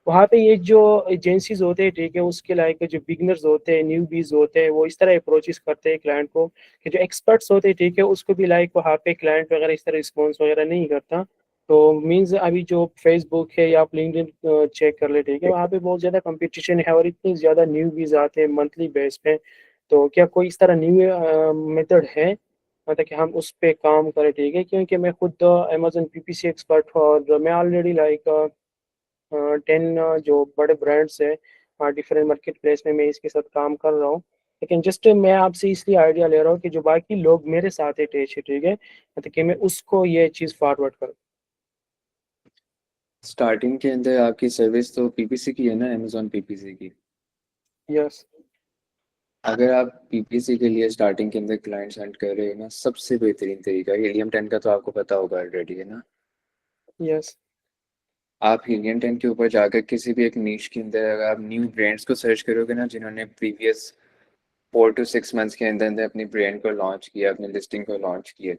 वहाँ पे ये जो एजेंसीज होते हैं, ठीक है, उसके लाइक जो बिगनर्स होते हैं, न्यूबीज होते हैं, वो इस तरह अप्रोचेस करते हैं क्लाइंट को कि जो एक्सपर्ट्स होते हैं, ठीक है, उसको भी लाइक वहाँ पे क्लाइंट वगैरह इस तरह रिस्पॉन्स वगैरह नहीं करता। तो मीन्स अभी जो फेसबुक है या आप लिंक्डइन चेक कर ले, ठीक है, वहाँ पे बहुत ज़्यादा कंपटीशन है और इतनी ज़्यादा न्यूबीज आते हैं मंथली बेस पे। तो क्या कोई इस तरह न्यू मेथड है, मतलब कि हम उस पे काम करें, ठीक है, क्योंकि मैं खुद अमेजन पीपीसी एक्सपर्ट हूँ, और मैं ऑलरेडी लाइक 10 जो बड़े ब्रांड्स है डिफरेंट मार्केट प्लेस में मैं इसके साथ काम कर रहा हूँ। लेकिन जस्ट मैं आपसे इसलिए आइडिया ले रहा हूँ कि जो बाकी लोग मेरे साथ है टेच है, ठीक है, मतलब कि मैं उसको ये चीज़ फॉरवर्ड करूँ। स्टार्टिंग के अंदर आपकी सर्विस तो पीपीसी की है ना, अमेज़न पीपीसी की। यस। अगर आप पीपीसी के लिए स्टार्टिंग के अंदर क्लाइंट सेंड कर रहे हो ना, सबसे बेहतरीन तरीका हीलियम 10 का तो आपको पता होगा ऑलरेडी, है ना। यस। आप हीलियम 10 के ऊपर जाकर किसी भी एक नीश के अंदर अगर आप न्यू ब्रांड्स को सर्च करोगे ना, जिन्होंने प्रीवियस 4 to 6 मंथ्स के अंदर अंदर अपनी ब्रांड को लॉन्च किया, अपनी लिस्टिंग को लॉन्च किया,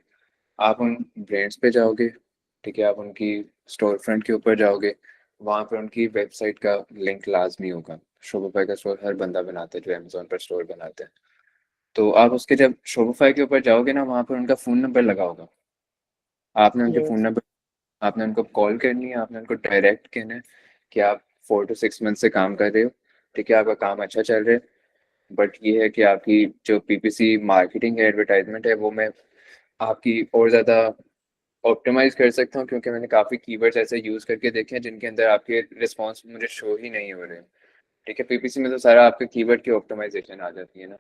आप उन ब्रांड्स पे जाओगे, ठीक है, आप उनकी स्टोर फ्रंट के ऊपर जाओगे, वहाँ पर उनकी वेबसाइट का लिंक लाजमी होगा। शोपिफाई का स्टोर हर बंदा बनाता है जो अमेजोन पर स्टोर बनाता है। तो आप उसके जब शोपिफाई के ऊपर जाओगे ना, वहाँ पर उनका फ़ोन नंबर लगा होगा। आपने उनके फ़ोन यस। नंबर, आपने उनको कॉल करनी है, आपने उनको डायरेक्ट कहना है कि आप 4 to 6 मंथ से काम कर रहे हो, ठीक है, आपका काम अच्छा चल रहा है, बट ये है कि आपकी जो पीपीसी मार्केटिंग है, एडवर्टाइजमेंट है, वो मैं आपकी और ज़्यादा ऑप्टिमाइज़ कर सकता हूँ, क्योंकि मैंने काफ़ी कीवर्ड्स ऐसे यूज़ करके देखे हैं जिनके अंदर आपके रिस्पॉन्स मुझे शो ही नहीं हो रहे हैं, ठीक है। पीपीसी में तो सारा आपके कीवर्ड की ऑप्टिमाइजेशन आ जाती है ना,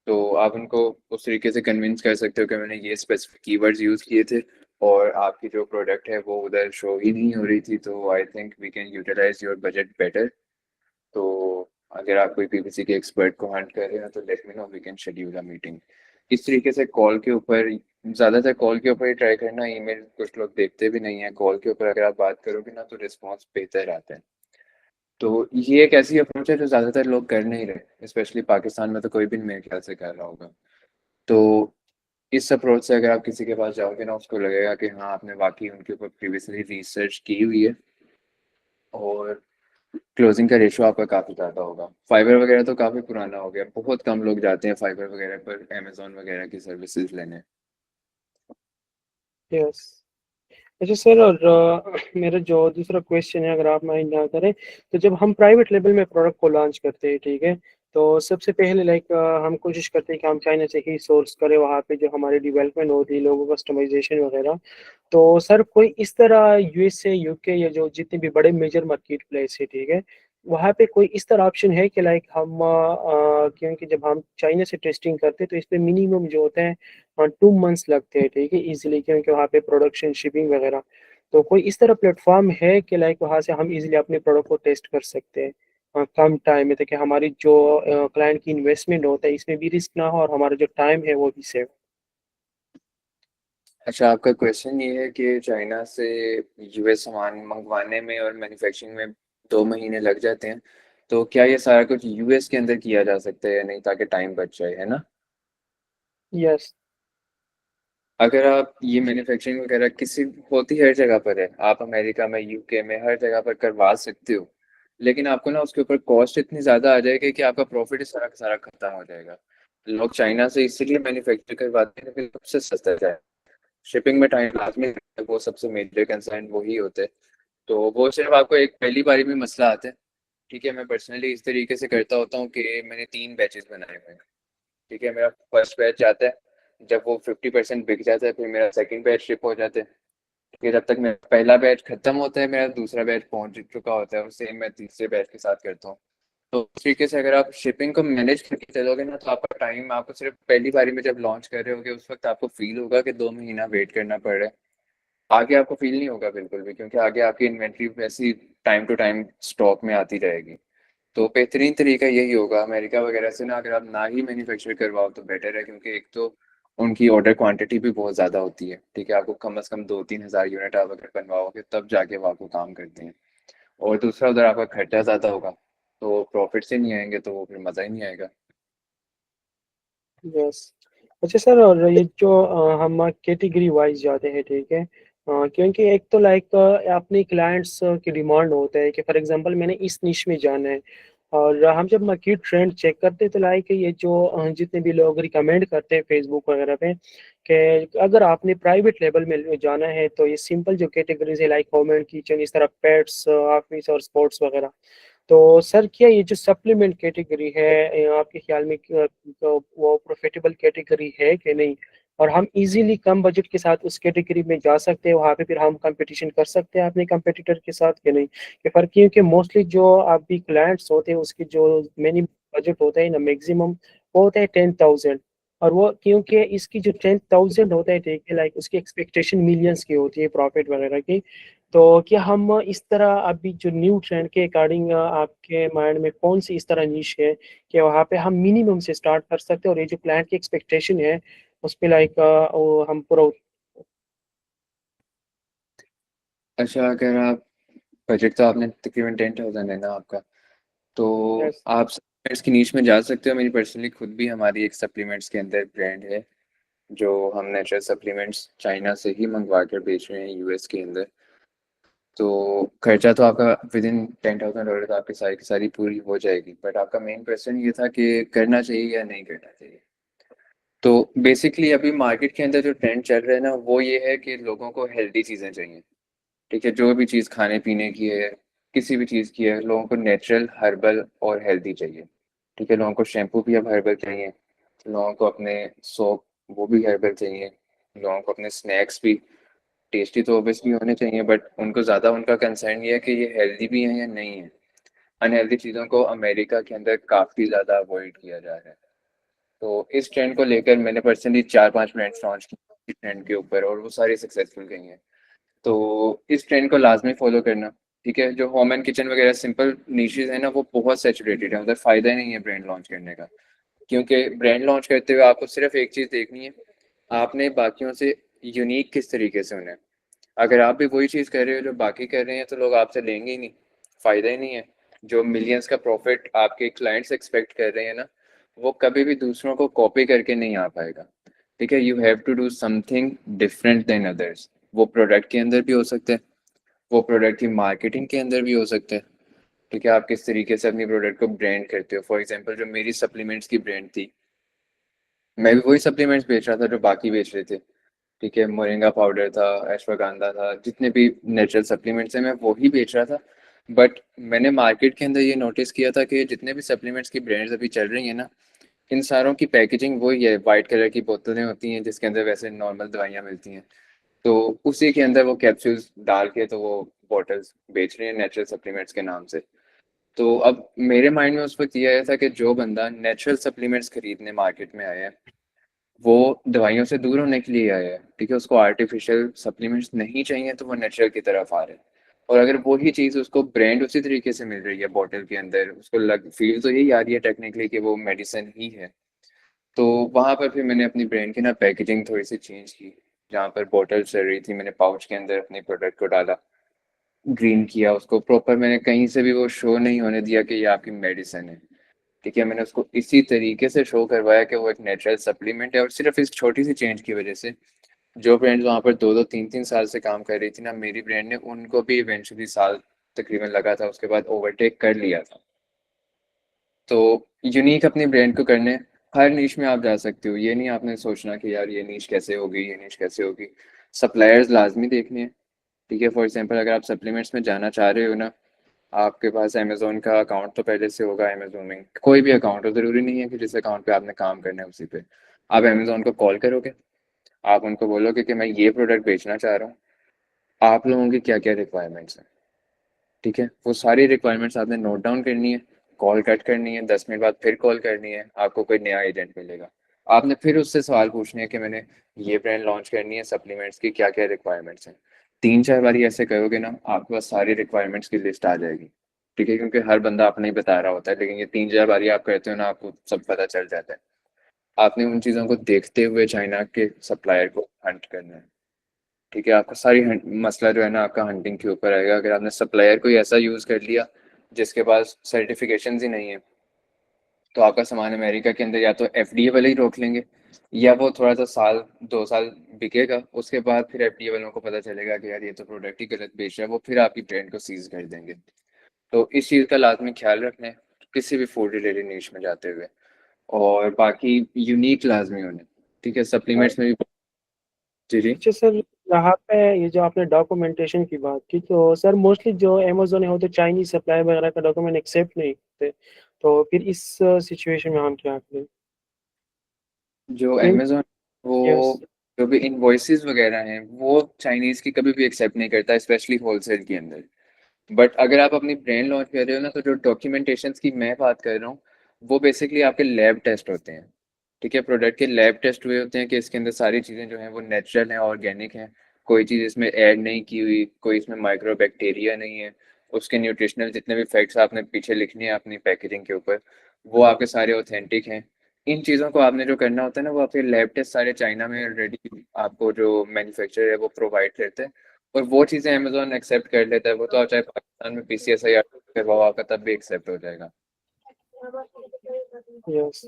तो आप उनको उस तरीके से कन्विंस कर सकते हो कि मैंने ये स्पेसिफिक कीवर्ड्स यूज़ किए थे और आपकी जो प्रोडक्ट है वो उधर शो ही नहीं हो रही थी, तो I think we can utilise your budget better. तो अगर आप कोई पीपीसी के एक्सपर्ट को हंट कर रहे हो तो let me know, we can schedule a meeting. इस तरीके से कॉल के ऊपर, ज़्यादातर कॉल के ऊपर ही ट्राई करना, ईमेल कुछ लोग देखते भी नहीं है। कॉल के ऊपर अगर आप बात करोगे ना, तो रिस्पॉन्स बेहतर आता है। तो ये एक ऐसी अप्रोच है जो ज़्यादातर लोग कर नहीं रहे, स्पेशली पाकिस्तान में तो कोई भी मेरे ख्याल से कर रहा होगा। तो इस अप्रोच से अगर आप किसी के पास जाओगे ना, उसको लगेगा कि हाँ, आपने वाकई उनके ऊपर प्रीवियसली रिसर्च की हुई है, और क्लोजिंग का रेशो आपका काफ़ी ज़्यादा होगा। फाइवर वगैरह तो काफ़ी पुराना हो गया, बहुत कम लोग जाते हैं फाइवर वगैरह पर अमेज़न वगैरह की सर्विसेज लेने। यस। अच्छा सर, और मेरा जो दूसरा क्वेश्चन है, अगर आप माइंड ना करें, तो जब हम प्राइवेट लेवल में प्रोडक्ट को लॉन्च करते हैं, ठीक है, तो सबसे पहले लाइक हम कोशिश करते हैं कि हम चाइना से ही सोर्स करें, वहाँ पे जो हमारी डेवलपमेंट होती है, लोगों कस्टमाइजेशन वगैरह। तो सर कोई इस तरह यूएसए, यूके या जो जितने भी बड़े मेजर मार्केट प्लेस है, ठीक है, वहाँ पे कोई इस तरह ऑप्शन है कि लाइक हम क्योंकि जब हम चाइना से टेस्टिंग करते हैं तो इस पे मिनिमम जो होता है 2 मंथ्स लगते हैं, ठीक है, इजीली, क्योंकि वहाँ पे प्रोडक्शन, शिपिंग वगैरह। तो कोई इस तरह प्लेटफॉर्म है कि लाइक वहाँ से हम इजीली अपने प्रोडक्ट को टेस्ट कर सकते हैं कम टाइम में, ताकि हमारी जो क्लाइंट की इन्वेस्टमेंट होता है इसमें भी रिस्क ना हो और हमारा जो टाइम है वो भी सेव। अच्छा, आपका क्वेश्चन ये है कि चाइना से यूएस सामान मंगवाने में और मैन्युफैक्चरिंग में 2 महीने लग जाते हैं, तो क्या ये सारा कुछ यूएस के अंदर किया जा सकता है या नहीं, ताकि टाइम बच जाए, है ना? यस। अगर आप ये मैन्युफैक्चरिंग वगैरह किसी होती हर जगह पर है, आप अमेरिका में, यूके में, हर जगह पर करवा सकते हो, लेकिन आपको ना उसके ऊपर कॉस्ट इतनी ज़्यादा आ जाएगी कि आपका प्रॉफिट सारा का सारा खत्म हो जाएगा। लोग चाइना से इसलिए मैन्युफैक्चर करवाते हैं क्योंकि सबसे सस्ता है। शिपिंग में टाइम लाजमी है, वो सबसे मेजर कंसर्न वही होते हैं। तो वो सिर्फ आपको एक पहली बारी में मसला आता है। ठीक है, मैं पर्सनली इस तरीके से करता होता हूँ कि मैंने 3 बैचेस बनाए हुए हैं। ठीक है, मेरा फर्स्ट बैच जाता है, जब वो 50% बिक जाता है फिर मेरा सेकंड बैच शिप हो जाता है। ठीक है, जब तक मेरा पहला बैच खत्म होता है मेरा दूसरा बैच पहुंच चुका होता है, और सेम मैं तीसरे बैच के साथ करता हूँ। तो उस तरीके से अगर आप शिपिंग को मैनेज करके चलोगे ना, तो आपका टाइम, आपको सिर्फ पहली बारी में जब लॉन्च कर रहे होगे उस वक्त आपको फील होगा कि 2 महीना वेट करना पड़ रहा है। आगे आपको फील नहीं होगा बिल्कुल भी, क्योंकि आगे आपकी इन्वेंट्री वैसी टाइम टू टाइम स्टॉक में आती रहेगी। तो बेहतरीन तरीका यही होगा अमेरिका वगैरह से ना, अगर आप ना ही मैन्युफैक्चर करवाओ तो बेटर है, क्योंकि एक तो उनकी ऑर्डर क्वांटिटी भी बहुत ज़्यादा होती है। ठीक है, आपको कम से कम 2-3 हज़ार यूनिट आप अगर बनवाओगे तब जाके वो आपको काम करते हैं। और दूसरा, उधर आपका खर्चा ज़्यादा होगा, तो प्रॉफिट से नहीं आएंगे तो फिर मज़ा ही नहीं आएगा। यस। अच्छा सर, और ये जो हम कैटेगरी वाइज जाते हैं, ठीक है, क्योंकि एक तो लाइक अपने क्लाइंट्स की डिमांड होता है कि फॉर एग्जांपल मैंने इस निश में जाना है, और हम जब मार्केट ट्रेंड चेक करते हैं तो लाइक ये जो जितने भी लोग रिकमेंड करते हैं फेसबुक वगैरह पे कि अगर आपने प्राइवेट लेवल में जाना है तो ये सिंपल जो कैटेगरीज है लाइक होम एंड किचन, इस तरह पेट्स, ऑफिस और स्पोर्ट्स वगैरह। तो सर क्या ये जो सप्लीमेंट कैटेगरी है आपके ख्याल में तो वो प्रॉफिटेबल कैटेगरी है कि नहीं, और हम इजीली कम बजट के साथ उस कैटेगरी में जा सकते हैं, वहाँ पे फिर हम कंपटीशन कर सकते हैं अपने कंपटीटर के साथ कि नहीं? कि फर्क क्योंकि मोस्टली जो आप भी क्लाइंट्स होते हैं उसके जो मिनिमम बजट होता है ना, मैक्सिमम वो होता है 10,000, और वो क्योंकि इसकी जो 10,000 होता है, ठीक है, लाइक उसकी एक्सपेक्टेशन मिलियंस की होती है प्रॉफिट वगैरह की। तो क्या हम इस तरह अभी जो न्यू ट्रेंड के अकॉर्डिंग आपके माइंड में कौन सी इस तरह निश है कि वहाँ पे हम मिनिमम से स्टार्ट कर सकते हैं और ये जो क्लाइंट की एक्सपेक्टेशन है उस पे लाइक हम पूरा। अच्छा, अगर आप बजट तो आपने तकरीबन 10,000 है ना आपका, तो यस। आप सप्लीमेंट्स की नीच में जा सकते हो। मेरी पर्सनली खुद भी हमारी एक सप्लीमेंट्स के अंदर ब्रांड है, जो हम नेचुरल सप्लीमेंट्स चाइना से ही मंगवा कर बेच रहे हैं यूएस के अंदर। तो खर्चा तो आपका विद इन $10,000 तो आपकी सारी की सारी पूरी हो जाएगी। बट आपका मेन क्वेश्चन ये था कि करना चाहिए या नहीं करना चाहिए। तो बेसिकली अभी मार्केट के अंदर जो ट्रेंड चल रहा है ना, वो ये है कि लोगों को हेल्दी चीज़ें चाहिए। ठीक है, जो भी चीज़ खाने पीने की है, किसी भी चीज़ की है, लोगों को नेचुरल, हर्बल और हेल्दी चाहिए। ठीक है, लोगों को शैम्पू भी अब हर्बल चाहिए, लोगों को अपने सोप वो भी हर्बल चाहिए, लोगों को अपने स्नैक्स भी टेस्टी तो ऑब्वियसली होने चाहिए, बट उनको ज़्यादा उनका कंसर्न ये है कि ये हेल्दी भी हैं या नहीं है। अनहेल्दी चीज़ों को अमेरिका के अंदर काफ़ी ज़्यादा अवॉइड किया जा रहा है। तो इस ट्रेंड को लेकर मैंने पर्सनली 4-5 ब्रांड्स लॉन्च की इस ट्रेंड के ऊपर, और वो सारी सक्सेसफुल गई हैं। तो इस ट्रेंड को लाजमी फॉलो करना। ठीक है, जो होम एंड किचन वगैरह सिंपल नीशेज है ना, वो बहुत सैचुरेटेड है, उधर फ़ायदा ही नहीं है ब्रांड लॉन्च करने का। क्योंकि ब्रांड लॉन्च करते हुए आपको सिर्फ एक चीज़ देखनी है, आपने बाकियों से यूनिक किस तरीके से होना है। अगर आप भी वही चीज़ कर रहे हो जो बाकी कर रहे हैं, तो लोग आपसे लेंगे ही नहीं, फ़ायदा ही नहीं है। जो मिलियंस का प्रॉफिट आपके क्लाइंट्स एक्सपेक्ट कर रहे हैं ना, वो कभी भी दूसरों को कॉपी करके नहीं आ पाएगा। ठीक है, you have to do something different then others. वो प्रोडक्ट के अंदर भी हो सकता है, वो प्रोडक्ट की मार्केटिंग के अंदर भी हो सकता है। ठीक है, आप किस तरीके से अपनी प्रोडक्ट को ब्रांड करते हो। फॉर एग्जांपल, जो मेरी सप्लीमेंट्स की ब्रांड थी, मैं भी वही सप्लीमेंट्स बेच रहा था जो बाकी बेच रहे थे। ठीक है, मोरिंगा पाउडर था, अश्वगंधा था, जितने भी नेचुरल सप्लीमेंट्स हैं मैं वही बेच रहा था। बट मैंने मार्केट के अंदर ये नोटिस किया था कि जितने भी सप्लीमेंट्स की ब्रांड्स अभी चल रही हैं ना, इन सारों की पैकेजिंग वही है, वाइट कलर की बोतलें होती हैं जिसके अंदर वैसे नॉर्मल दवाइयाँ मिलती हैं, तो उसी के अंदर वो कैप्सूल्स डाल के तो वो बॉटल्स बेच रहे हैं नेचुरल सप्लीमेंट्स के नाम से। तो अब मेरे माइंड में उस वक्त ये आया था कि जो बंदा नेचुरल सप्लीमेंट्स खरीदने मार्केट में आया है, वो दवाइयों से दूर होने के लिए आया है, ठीक है, उसको आर्टिफिशियल सप्लीमेंट्स नहीं चाहिए, तो वो नेचुरल की तरफ आ रहा है। और अगर वही चीज़ उसको ब्रांड उसी तरीके से मिल रही है बॉटल के अंदर, उसको लग फील तो यही आ रही है टेक्निकली कि वो मेडिसिन ही है, तो वहाँ पर फिर मैंने अपनी ब्रांड की ना पैकेजिंग थोड़ी सी चेंज की। जहाँ पर बॉटल चल रही थी, मैंने पाउच के अंदर अपने प्रोडक्ट को डाला, ग्रीन किया उसको प्रॉपर, मैंने कहीं से भी वो शो नहीं होने दिया कि ये आपकी मेडिसिन है, ठीक है, मैंने उसको इसी तरीके से शो करवाया कि वो एक नेचुरल सप्लीमेंट है। और सिर्फ इस छोटी सी चेंज की वजह से जो ब्रांड वहाँ पर 2-2 3-3 साल से काम कर रही थी ना मेरी ब्रांड ने, उनको भी इवेंचुअली साल तकरीबन लगा था उसके बाद ओवरटेक कर लिया था। तो यूनिक अपनी ब्रांड को करने हर नीश में आप जा सकते हो, ये नहीं आपने सोचना कि यार ये नीश कैसे होगी, ये नीश कैसे होगी। सप्लायर्स लाजमी देखने हैं, ठीक है। फॉर एग्जांपल अगर आप सप्लीमेंट्स में जाना चाह रहे हो ना, आपके पास अमेजोन का अकाउंट तो पहले से होगा, अमेजोन में कोई भी अकाउंट हो, ज़रूरी नहीं है कि जिस अकाउंट पे आपने काम करना है उसी पे आप अमेजोन को कॉल करोगे, आप उनको बोलोगे कि मैं ये प्रोडक्ट बेचना चाह रहा हूँ, आप लोगों की क्या क्या रिक्वायरमेंट्स हैं, ठीक है, वो सारी रिक्वायरमेंट्स आपने नोट डाउन करनी है, कॉल कट करनी है, 10 मिनट बाद फिर कॉल करनी है, आपको कोई नया एजेंट मिलेगा, आपने फिर उससे सवाल पूछने हैं कि मैंने ये ब्रांड लॉन्च करनी है, सप्लीमेंट्स की क्या क्या रिक्वायरमेंट्स हैं। 3-4 बारी ऐसे करोगे ना, आपके पास सारी रिक्वायरमेंट्स की लिस्ट आ जाएगी, ठीक है, क्योंकि हर बंदा अपना ही बता रहा होता है, लेकिन ये 3-4 बारी आप करते हो ना, आपको सब पता चल जाता है। आपने उन चीज़ों को देखते हुए चाइना के सप्लायर को हंट करना है, ठीक है, आपका सारी मसला जो है ना आपका हंटिंग के ऊपर आएगा। अगर आपने सप्लायर कोई ऐसा यूज़ कर लिया जिसके पास सर्टिफिकेशन ही नहीं है, तो आपका सामान अमेरिका के अंदर या तो एफडीए वाले ही रोक लेंगे, या वो थोड़ा सा 1-2 साल बिकेगा, उसके बाद फिर एफडीए वालों को पता चलेगा कि यार ये तो प्रोडक्ट ही गलत बेच रहा है, वो फिर आपकी ब्रांड को सीज कर देंगे। तो इस चीज़ का लाजमी ख्याल रखना है किसी भी फूड रिलेटेड नीश में जाते हुए। और बाकी यूनिक लाजमी होने, ठीक है, सप्लीमेंट्स में भी। जी जी। अच्छा सर, यहाँ पे ये जो आपने डॉक्यूमेंटेशन की बात की, तो सर मोस्टली जो अमेजोन है वो तो चाइनीज सप्लाई वगैरह का डॉक्यूमेंट एक्सेप्ट नहीं करते, तो फिर इस सिचुएशन में हम क्या करें? जो क्यों? अमेजोन, वो यस। जो भी इनवॉइसेस वगैरह हैं वो चाइनीज़ की कभी भी एक्सेप्ट नहीं करता, स्पेशली होलसेल के अंदर। बट अगर आप अपनी ब्रांड लॉन्च कर रहे हो ना, तो जो डॉक्यूमेंटेशंस की मैं बात कर रहा हूँ, वो बेसिकली आपके लैब टेस्ट होते हैं, ठीक है, प्रोडक्ट के लैब टेस्ट हुए होते हैं कि इसके अंदर सारी चीज़ें जो हैं वो नेचुरल हैं, ऑर्गेनिक हैं, कोई चीज़ इसमें ऐड नहीं की हुई, कोई इसमें माइक्रो बैक्टीरिया नहीं है, उसके न्यूट्रिशनल जितने भी फैक्ट्स आपने पीछे लिखने हैं अपनी पैकेजिंग के ऊपर, वो आपके सारे ऑथेंटिक हैं। इन चीज़ों को आपने जो करना होता है ना, वो आपके लैब टेस्ट सारे चाइना में ऑलरेडी आपको जो मैन्युफैक्चरर है वो प्रोवाइड करते हैं, और वो चीज़ें अमेजोन एक्सेप्ट कर लेता है, वो तो आप चाहे पाकिस्तान में पीसीएसआई करवाओ आपका तब भी एक्सेप्ट हो जाएगा। यस।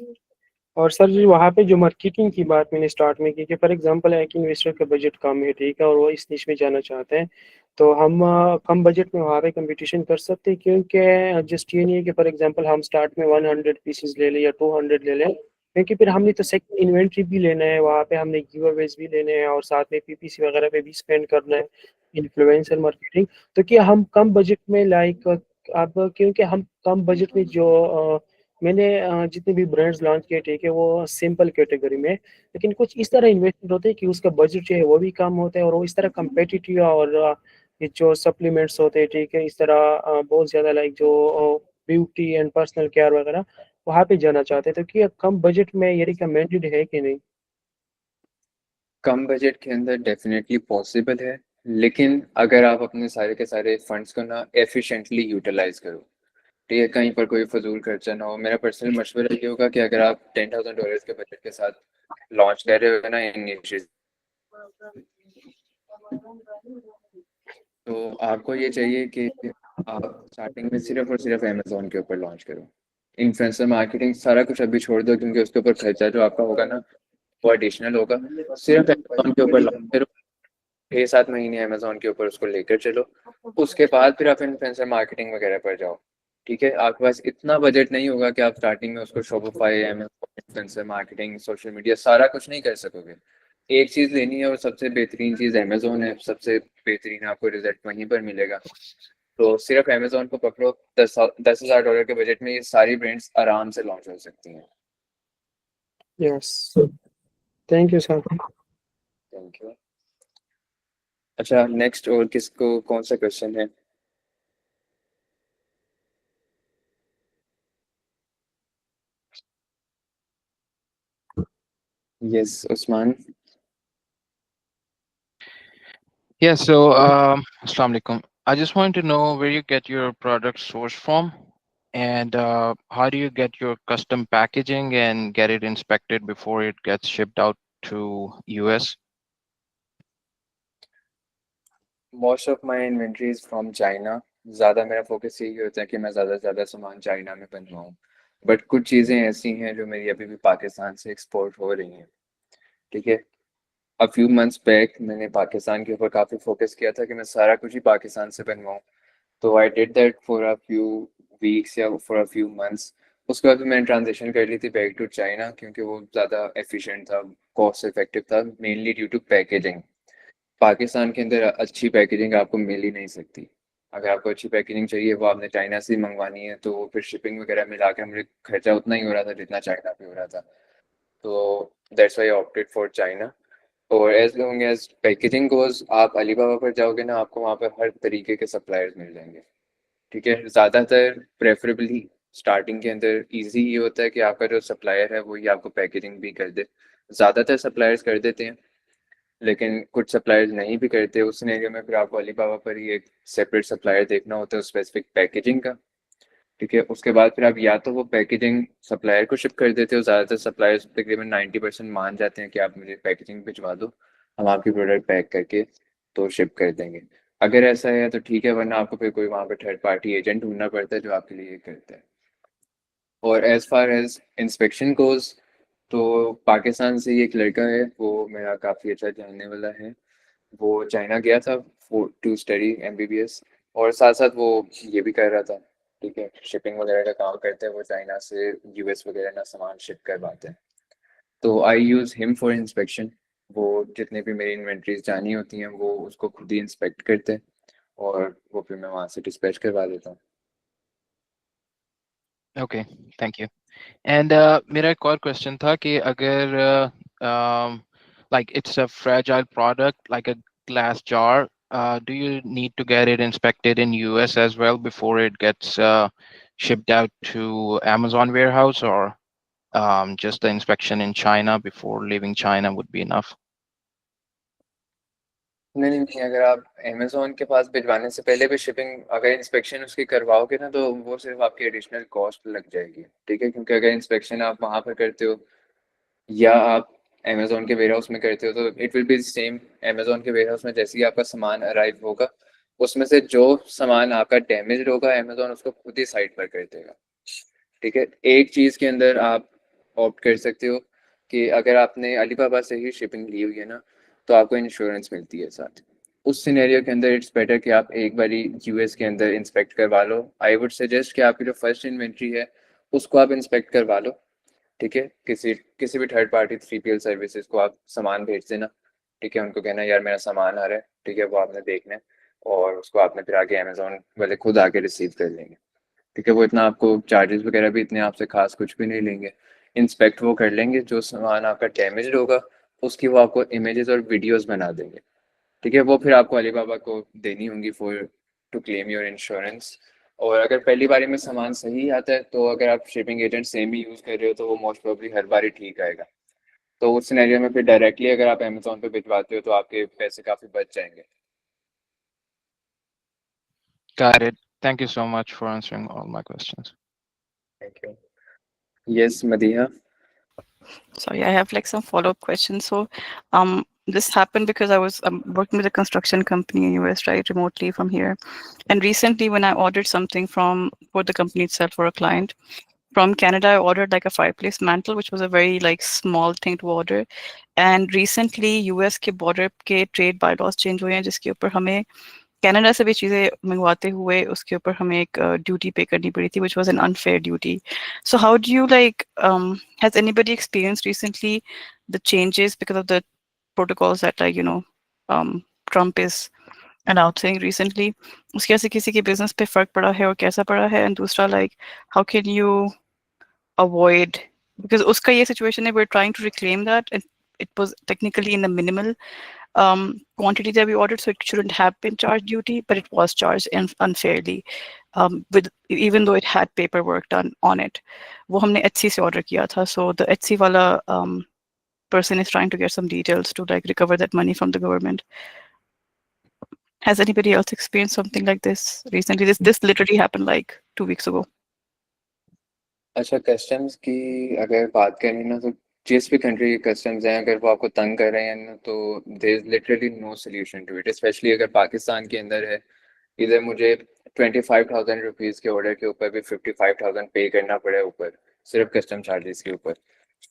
और सर जी वहाँ पे जो मार्केटिंग की बात मैंने स्टार्ट में की कि फॉर एग्जांपल एक इन्वेस्टर का बजट कम है, ठीक है, और वो इस निश में जाना चाहते हैं, तो हम कम बजट में वहाँ पे कंपटीशन कर सकते हैं, क्योंकि जस्ट ये नहीं है कि फॉर एग्जांपल हम स्टार्ट में 100 पीसेस ले लें या 200 ले लें, क्योंकि फिर हमने तो सेकंड इन्वेंट्री भी लेना है, वहाँ पे हमने गिव अवेज भी लेने हैं, और साथ में पीपीसी वगैरह पे भी स्पेंड करना है, इन्फ्लुएंसर मार्केटिंग। तो क्या हम कम बजट में लाइक अब, क्योंकि हम कम बजट में जो मैंने जितने भी ब्रांड्स लॉन्च किए, ठीक है, वो सिंपल कैटेगरी में, लेकिन कुछ इस तरह इन्वेस्टमेंट होते हैं कि उसका बजट जो है वो भी कम होता है, और वो इस तरह कम्पिटिटिव, और ये जो सप्लीमेंट्स होते हैं, ठीक है, इस तरह बहुत ज़्यादा लाइक जो ब्यूटी एंड पर्सनल केयर वगैरह वहाँ पे जाना चाहते हैं, तो क्या कम बजट में ये रिकमेंडेड है कि नहीं? कम बजट के अंदर डेफिनेटली पॉसिबल है, लेकिन अगर आप अपने सारे के सारे फंड्स को ना एफिशिएंटली यूटिलाइज करो, ठीक है, कहीं पर कोई फजूल खर्चा ना हो। मेरा पर्सनल मशवरा ये होगा कि अगर आप $10,000 के बजट के साथ लॉन्च कर रहे हो ना इनिशियल, तो आपको ये चाहिए कि आप स्टार्टिंग में सिर्फ और सिर्फ अमेजोन के ऊपर लॉन्च करो। इन्फ्लुएंसर मार्केटिंग सारा कुछ अभी छोड़ दो, क्योंकि उसके ऊपर खर्चा जो आपका होगा ना वो एडिशनल होगा। सिर्फ अमेजोन के ऊपर लॉन्च करो, 6-7 महीने अमेजोन के ऊपर उसको लेकर चलो, उसके बाद फिर आप इन्फ्लुएंसर मार्केटिंग वगैरह पर जाओ, ठीक है। आपके पास इतना बजट नहीं होगा कि आप स्टार्टिंग में उसको Shopify, influencer marketing, social media सारा कुछ नहीं कर सकोगे। एक चीज़ लेनी है और सबसे बेहतरीन चीज़ अमेजोन है, सबसे बेहतरीन आपको रिजल्ट वहीं पर मिलेगा। तो सिर्फ अमेजोन को पकड़ो, 10,000 डॉलर के बजट में ये सारी ब्रांड्स आराम से लॉन्च हो सकती हैं। Yes, thank you sir. Thank you. अच्छा, नेक्स्ट और किसको कौन सा क्वेश्चन है? Yes Usman. Yeah, so Assalamu alaikum. I just wanted to know where you get your product sourced from, and how do you get your custom packaging and get it inspected before it gets shipped out to US? Most of my inventory is from China. ज़्यादा मेरा focus यही होता है कि मैं ज़्यादा से ज़्यादा सामान चाइना में बनवाऊँ, बट कुछ चीज़ें ऐसी हैं जो मेरी अभी भी पाकिस्तान से एक्सपोर्ट हो रही हैं। ठीक है, अ फ्यू मंथ्स बैक मैंने पाकिस्तान के ऊपर काफ़ी फोकस किया था कि मैं सारा कुछ ही पाकिस्तान से बनवाऊँ, तो I did that for a few weeks या फॉर अ फ्यू मंथ्स। उसके बाद फिर मैंने ट्रांजेक्शन कर ली थी बैक टू चाइना, क्योंकि वो ज़्यादा एफिशिएंट था, कॉस्ट इफेक्टिव था, mainly due to packaging. Pakistan के अंदर अच्छी पैकेजिंग आपको मिल ही नहीं सकती। अगर आपको अच्छी पैकेजिंग चाहिए वो आपने चाइना से ही मंगवानी है, तो फिर शिपिंग वगैरह मिला के मुझे खर्चा उतना ही हो रहा था जितना चाइना पे हो रहा था। तो that's why I opted for China. और as long as packaging goes, आप अलीबाबा पर जाओगे ना, आपको वहाँ पर हर तरीके के सप्लायर्स मिल जाएंगे। ठीक है, ज़्यादातर प्रेफरेबली स्टार्टिंग के अंदर ईजी ये होता है कि आपका जो सप्लायर है वही आपको पैकेजिंग भी कर दे। ज़्यादातर सप्लायर्स कर देते हैं, लेकिन कुछ सप्लायर्स नहीं भी करते। उस सिनेरियो में फिर आपको अलीबाबा पर ही एक सेपरेट सप्लायर देखना होता है स्पेसिफिक पैकेजिंग का। ठीक है, उसके बाद फिर आप या तो वो पैकेजिंग सप्लायर को शिप कर देते हो। ज़्यादातर सप्लायर्स तकरीबन 90% मान जाते हैं कि आप मुझे पैकेजिंग भिजवा दो, हम आपकी प्रोडक्ट पैक करके तो शिप कर देंगे। अगर ऐसा है तो ठीक है, वरना आपको फिर कोई वहाँ पे थर्ड पार्टी एजेंट ढूंढना पड़ता है जो आपके लिए ये करता है। और as far as inspection goes, तो पाकिस्तान से ही एक लड़का है, वो मेरा काफ़ी अच्छा जानने वाला है। वो चाइना गया था टू स्टडी एमबीबीएस, और साथ साथ वो ये भी कर रहा था। ठीक है, शिपिंग वगैरह का काम करते हैं वो, चाइना से यूएस वगैरह ना सामान शिप करवाते हैं। तो आई यूज़ हिम फॉर इंस्पेक्शन। वो जितने भी मेरी इन्वेंट्रीज जानी होती हैं वो उसको खुद ही इंस्पेक्ट करते हैं, और वो फिर मैं वहाँ से डिस्पैच करवा देता हूँ। Okay, thank you. And मेरा एक और question था कि अगर like it's a fragile product like a glass jar, do you need to get it inspected in US as well before it gets shipped out to Amazon warehouse, or just the inspection in China before leaving China would be enough? नहीं नहीं नहीं, अगर आप Amazon के पास भिजवाने से पहले भी शिपिंग अगर इंस्पेक्शन उसकी करवाओगे ना, तो वो सिर्फ आपकी एडिशनल कॉस्ट लग जाएगी। ठीक है, क्योंकि अगर इंस्पेक्शन आप वहाँ पर करते हो या आप अमेजोन के वेयर हाउस में करते हो, तो it will be same. Amazon के वेयर हाउस में जैसे ही आपका सामान अराइव होगा, उसमें से जो सामान आपका डैमेज होगा अमेजोन उसको खुद ही साइट पर कर देगा। ठीक है, एक चीज़ के अंदर आप ऑप्ट कर सकते हो कि अगर आपने अलीबाबा से ही शिपिंग ली हुई है ना, तो आपको इंश्योरेंस मिलती है साथ। उस सिनेरियो के अंदर इट्स बेटर कि आप एक बारी यूएस के अंदर इंस्पेक्ट करवा लो। आई वुड सजेस्ट कि आपकी जो फर्स्ट इन्वेंट्री है उसको आप इंस्पेक्ट करवा लो। ठीक है, किसी किसी भी थर्ड पार्टी 3PL सर्विसेज को आप सामान भेज देना। ठीक है, उनको कहना यार मेरा सामान आ रहा है, ठीक है, वो आपने देखना है, और उसको आपने फिर आगे अमेजोन वाले खुद आके रिसीव कर लेंगे। ठीक है, वो इतना आपको चार्जेस वगैरह भी इतने आपसे खास कुछ भी नहीं लेंगे। इंस्पेक्ट वो कर लेंगे, जो सामान आपका डैमेज होगा उसकी वो आपको इमेजेस और वीडियोस बना देंगे। ठीक है, वो फिर आपको अलीबाबा को देनी होंगी for to claim your insurance. और अगर पहली बारी में सामान सही आता है, तो अगर आप शिपिंग एजेंट सेम ही यूज़ कर रहे हो, तो वो मोस्ट प्रोबेबली हर बार ही ठीक आएगा। तो उस सिनेरियो में फिर डायरेक्टली अगर आप अमेजोन पे भिजवाते हो तो आपके पैसे काफ़ी बच जाएंगे। Got it. Thank you so much for answering all my questions. Thank you. Yes Madiha. Sorry, I have like some follow-up questions. So, this happened because I was working with a construction company in US, right, remotely from here. And recently, when I ordered something for the company itself for a client from Canada, I ordered like a fireplace mantle, which was a very like small thing to order. And recently, US के border के trade bylaws change हुए हैं, जिसके ऊपर हमें Canada से भी चीज़ें मंगवाते हुए उसके ऊपर हमें एक ड्यूटी पे करनी पड़ी थी, which was an unfair duty. So how do you like, has anybody experienced recently the changes because of the protocols that like, Trump is announcing recently, उसके ऐसे किसी के business पे फर्क पड़ा है और कैसा पड़ा है? And दूसरा, like, how can you avoid, because उसका ये situation है, we're trying to reclaim that, and it was technically in the minimal quantity that we ordered, so it shouldn't have been charged duty, but it was charged unfairly, with even though it had paperwork done on it. वो हमने Etsy से order किया था, so the Etsy वाला person is trying to get some details to like recover that money from the government. Has anybody else experienced something like this recently? This literally happened like 2 weeks ago. अच्छा, customs की अगर बात करें ना, तो जिस भी कंट्री के कस्टम्स हैं, अगर वो आपको तंग कर रहे हैं ना, तो there is literally no solution to it. Specially अगर पाकिस्तान के अंदर है, इधर मुझे 25,000 रुपीज़ के ऑर्डर के ऊपर भी 55,000 पे करना पड़ा है ऊपर, सिर्फ कस्टम चार्जेस के ऊपर।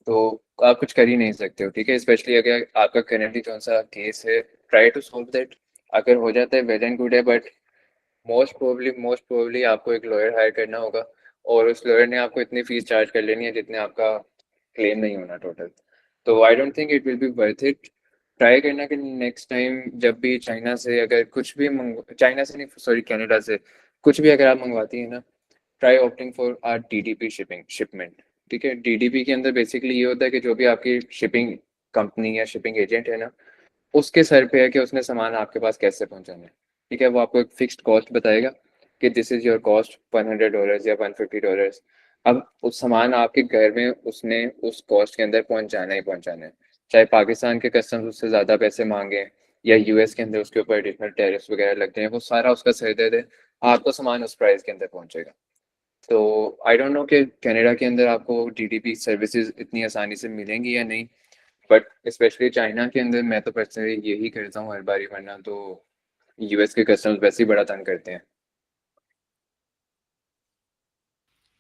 तो आप कुछ कर ही नहीं सकते हो, ठीक है। स्पेशली अगर आपका करेंटली कौन सा केस है, ट्राई टू सोल्व दैट। अगर हो जाता है वेल एंड गुड है, बट मोस्ट प्रोबेबली आपको एक लॉयर हायर करना होगा, और उस लॉयर ने आपको इतनी फीस चार्ज कर लेनी है जितने आपका क्लेम नहीं होना टोटल। तो I don't think it will be worth it. Try करना कि नेक्स्ट टाइम जब भी चाइना से अगर कुछ भी चाइना से नहीं, सॉरी, कनाडा से कुछ भी अगर आप मंगवाती हैं ना, try opting for or DDP shipment, ठीक है। डीडीपी के अंदर बेसिकली ये होता है कि जो भी आपकी शिपिंग कंपनी या शिपिंग एजेंट है ना, उसके सर पे है कि उसने सामान आपके पास कैसे पहुंचाना है, ठीक है। वो आपको एक फिक्स्ड कॉस्ट बताएगा कि दिस इज योर कॉस्ट $100 या $150। अब उस सामान आपके घर में उसने उस कॉस्ट के अंदर पहुंचाना ही पहुंचाना है, चाहे पाकिस्तान के कस्टम्स उससे ज़्यादा पैसे मांगे या यूएस के अंदर उसके ऊपर एडिशनल टैरिफ्स वगैरह लगते हैं, वो सारा उसका सर दे दे, आपको सामान उस प्राइस के अंदर पहुंचेगा। तो आई डोंट नो कि कनाडा के अंदर आपको डीडीपी सर्विसेज इतनी आसानी से मिलेंगी या नहीं, बट स्पेशली चाइना के अंदर मैं तो पर्सनली यही करता हूँ हर बारी, वरना तो यूएस के कस्टम्स वैसे ही बड़ा तंग करते हैं।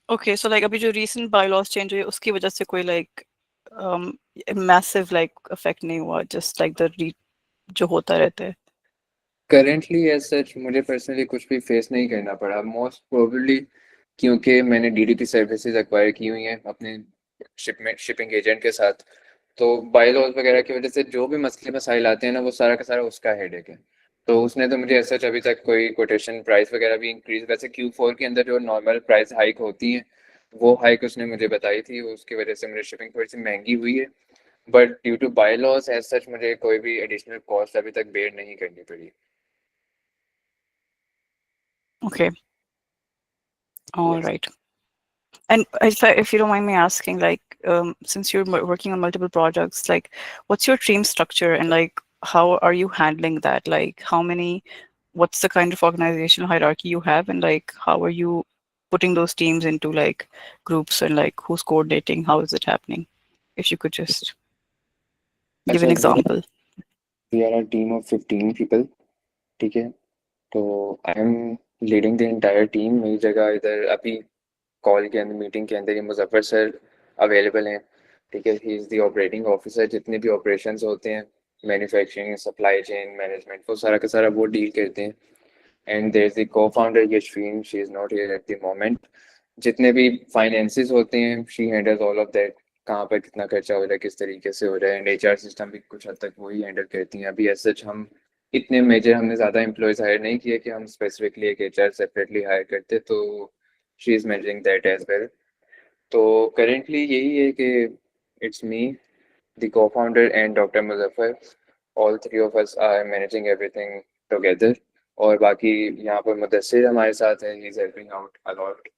Okay, so like अभी जो recent bylaws change हुए उसकी वजह से कोई like massive like effect नहीं हुआ, just like the जो होता रहता है। करेंटली एज सच मुझे पर्सनली कुछ भी फेस नहीं करना पड़ा, मोस्ट प्रोबेबली क्योंकि मैंने डीडीपी सर्विसेज एक्वायर की हुई हैं अपने शिपिंग एजेंट के साथ। तो बाई लॉज वगैरह की वजह से जो भी मसले मसाइल आते हैं ना, वो सारा का सारा उसका हेडेक है। तो उसने तो मुझे ऐसा अभी तक कोई कोटेशन प्राइस वगैरह भी इंक्रीज, वैसे Q4 के अंदर जो नॉर्मल प्राइस हाइक होती है वो हाइक उसने मुझे बताई थी, उसकी वजह से मुझे शिपिंग थोड़ी सी महंगी हुई है, but due to bylaws as such मुझे कोई भी एडिशनल कॉस्ट अभी तक बेयर नहीं करनी पड़ी। Okay, all Yes. right. And if you don't mind me asking, like, since you're working on multiple projects, like, what's your team structure and like, how are you handling that? Like, what's the kind of organizational hierarchy you have, and like, how are you putting those teams into like groups, and like, who's coordinating? How is it happening? If you could just give an अच्छा, example. we are a team of 15 people, ठीक है। तो I M leading the entire team. मेरी जगह इधर अभी call के अंदर, मीटिंग के अंदर, ये मुजफ्फर सर अवेलेबल हैं, ठीक है। ही इज़ द ऑपरेटिंग ऑफिसर। जितने भी ऑपरेशंस होते हैं, मैन्युफैक्चरिंग, सप्लाई चेन मैनेजमेंट, वो सारा का सारा वो डील करते हैं। And there is the co-founder Yashveen, she is not here at the moment. जितने भी फाइनेंसेस होते हैं, she handles all of that, कहाँ पर कितना खर्चा हो रहा है, किस तरीके से हो रहा है, एंड एचआर सिस्टम भी कुछ हद तक वही हैंडल करती हैं। अभी एज सच हम इतने मेजर हमने ज़्यादा एम्प्लॉयज हायर नहीं किए कि हम स्पेसिफिकली एक एचआर सेपरेटली हायर करते, तो she is managing that as well. तो करेंटली यही है कि it's me, the co-founder, and Dr. Muzaffar. All three of us are managing everything together. और बाकी यहाँ पर मुदस्सिर हमारे साथ है, he is helping out a lot.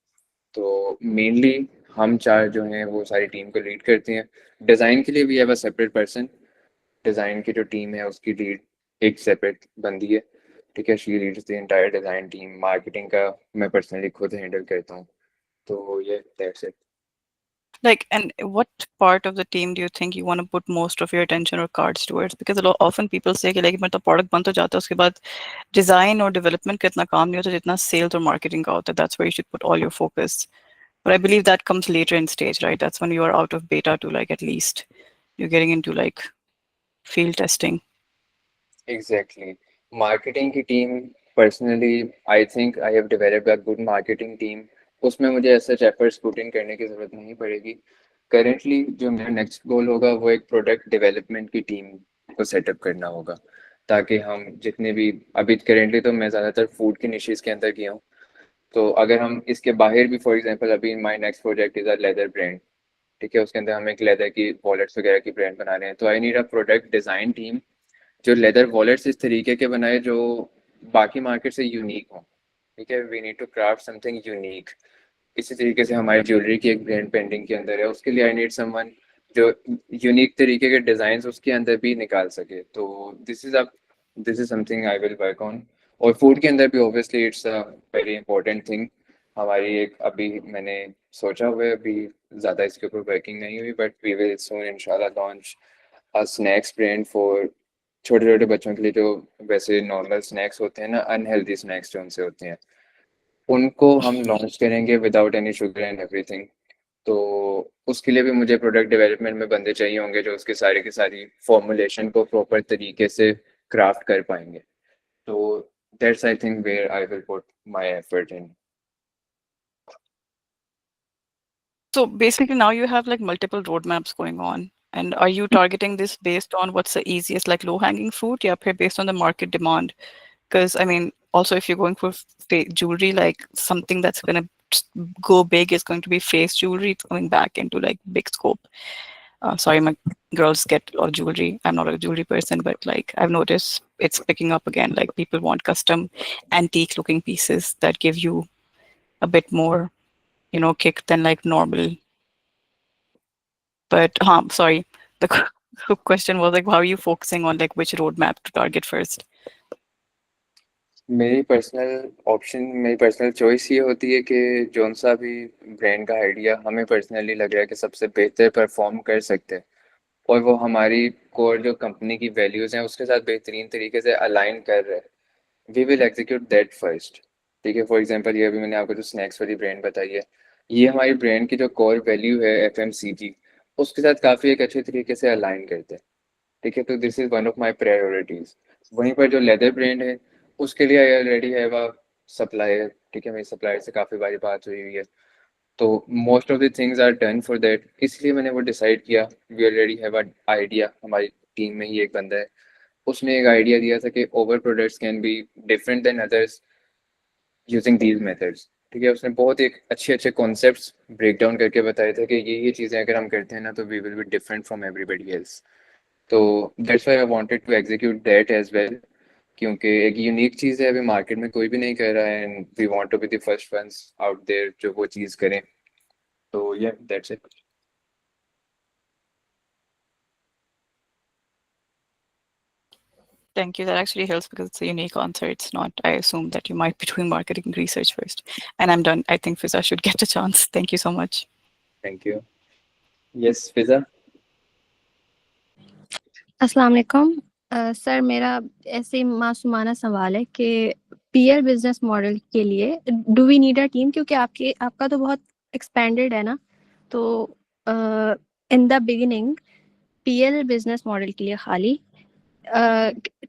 तो मेनली हम चार जो हैं वो सारी टीम को लीड करते हैं। डिज़ाइन के लिए we have a separate person. Design की जो टीम है उसकी लीड एक सेपरेट बंदी है, ठीक है। She leads the entire design team. Marketing का मैं पर्सनली खुद हैंडल करता हूँ। तो ये that's it. Like, and what part of the team do you think you want to put most of your attention or cards towards? Because often people say कि like मतलब product बन तो जाता है, उसके बाद design और development का इतना काम नहीं होता जितना sales और marketing का होता है. That's where you should put all your focus. But I believe that comes later in stage, right? That's when you are out of beta to like at least you're getting into like field testing. Exactly. Marketing की team, personally I think I have developed a good marketing team. उसमें मुझे ऐसा efforts put in करने की ज़रूरत नहीं पड़ेगी। Currently जो मेरा नेक्स्ट गोल होगा वो एक प्रोडक्ट डेवलपमेंट की टीम को सेटअप करना होगा, ताकि हम जितने भी अभी करेंटली तो मैं ज़्यादातर फूड की निशेज़ के अंदर किया हूँ, तो अगर हम इसके बाहर भी फॉर एग्जांपल अभी my next project is a leather brand, ठीक है, उसके अंदर हम एक लेदर की वॉलेट्स वगैरह की ब्रांड बना रहे हैं, तो I need a product design team जो लेदर वॉलेट्स इस तरीके के बनाए जो बाकी मार्केट से यूनिक हो, ठीक है, we need to craft something unique. इसी तरीके से हमारी ज्वेलरी की एक ब्रांड पेंडिंग के अंदर है, उसके लिए आई नीड समवन जो यूनिक तरीके के डिज़ाइन उसके अंदर भी निकाल सके, तो this is something I will work on. और फूड के अंदर भी obviously it's a very important thing. हमारी एक अभी मैंने सोचा हुआ है, अभी ज़्यादा इसके ऊपर वर्किंग नहीं हुई, बट वी विल सून इंशाल्लाह launch a snacks brand for छोटे छोटे बच्चों के लिए, जो वैसे नॉर्मल स्नैक्स होते हैं ना, अनहेल्दी स्नैक्स जो उनसे होते हैं, उनको हम लॉन्च करेंगे without any sugar and everything. तो उसके लिए भी मुझे प्रोडक्ट डेवलपमेंट में बंदे चाहिए होंगे जो उसके सारे की सारी फॉर्मुलेशन को प्रॉपर तरीके से क्राफ्ट कर पाएंगे, तो that's I think where I will put my effort in. So basically now you have like multiple roadmaps going on. And are you targeting this based on what's the easiest, like low hanging fruit? Yeah, based on the market demand. Because I mean, also if you're going for jewelry, like something that's going to go big is going to be face jewelry. It's coming back into like big scope. Sorry, my girls get a lot of jewelry. I'm not a jewelry person, but like I've noticed it's picking up again. Like people want custom antique looking pieces that give you a bit more, you know, kick than like normal. But sorry, the question was like, how are you focusing on like which roadmap to target first? मेरी personal choice ये होती है कि जौन सा भी brand का idea हमें पर्सनली लग रहा है कि सबसे बेहतर परफॉर्म कर सकते हैं और वो हमारी कोर जो कंपनी की वैल्यूज़ हैं उसके साथ बेहतरीन तरीके से अलाइन कर रहे हैं, we will execute that first. ठीक है, फॉर एग्जांपल ये अभी मैंने आपको जो स्नैक्स वाली ब्रांड बताई है, ये हमारी ब्रांड की जो कोर वैल्यू है एफएमसीजी, उसके साथ काफ़ी एक अच्छे तरीके से अलाइन करते हैं। ठीक है, तो this is one of my priorities. वहीं पर जो लेदर ब्रांड है उसके लिए I already have a supplier, ठीक है, मेरी सप्लायर से काफ़ी बारी बात हुई हुई है, तो most of the things are done for that, इसलिए मैंने वो डिसाइड किया। We already have a idea, हमारी टीम में ही एक बंदा है, उसने एक आइडिया दिया था कि over products can be different then others using these methods. ठीक है, उसने बहुत एक अच्छे कॉन्सेप्ट्स ब्रेक डाउन करके बताए थे कि ये चीज़ें अगर हम करते हैं ना तो we will be different from everybody else. तो that's why I wanted to execute that as well, क्योंकि एक यूनिक चीज़ है, अभी मार्केट में कोई भी नहीं कर रहा है and we want to be the first ones out there जो वो चीज़ करें। तो या that's it. Thank you. That actually helps because it's a unique answer. It's not, I assume that you might be doing marketing research first. And I'm done. I think Fiza should get a chance. Thank you so much. Thank you. Yes Fiza. अस्सलाम वालेकुम। Sir मेरा ऐसे ही मासूमाना सवाल है कि PL business model के लिए do we need a team, क्योंकि आपका तो बहुत एक्सपेंडेड है ना, तो in the beginning PL business model के लिए खाली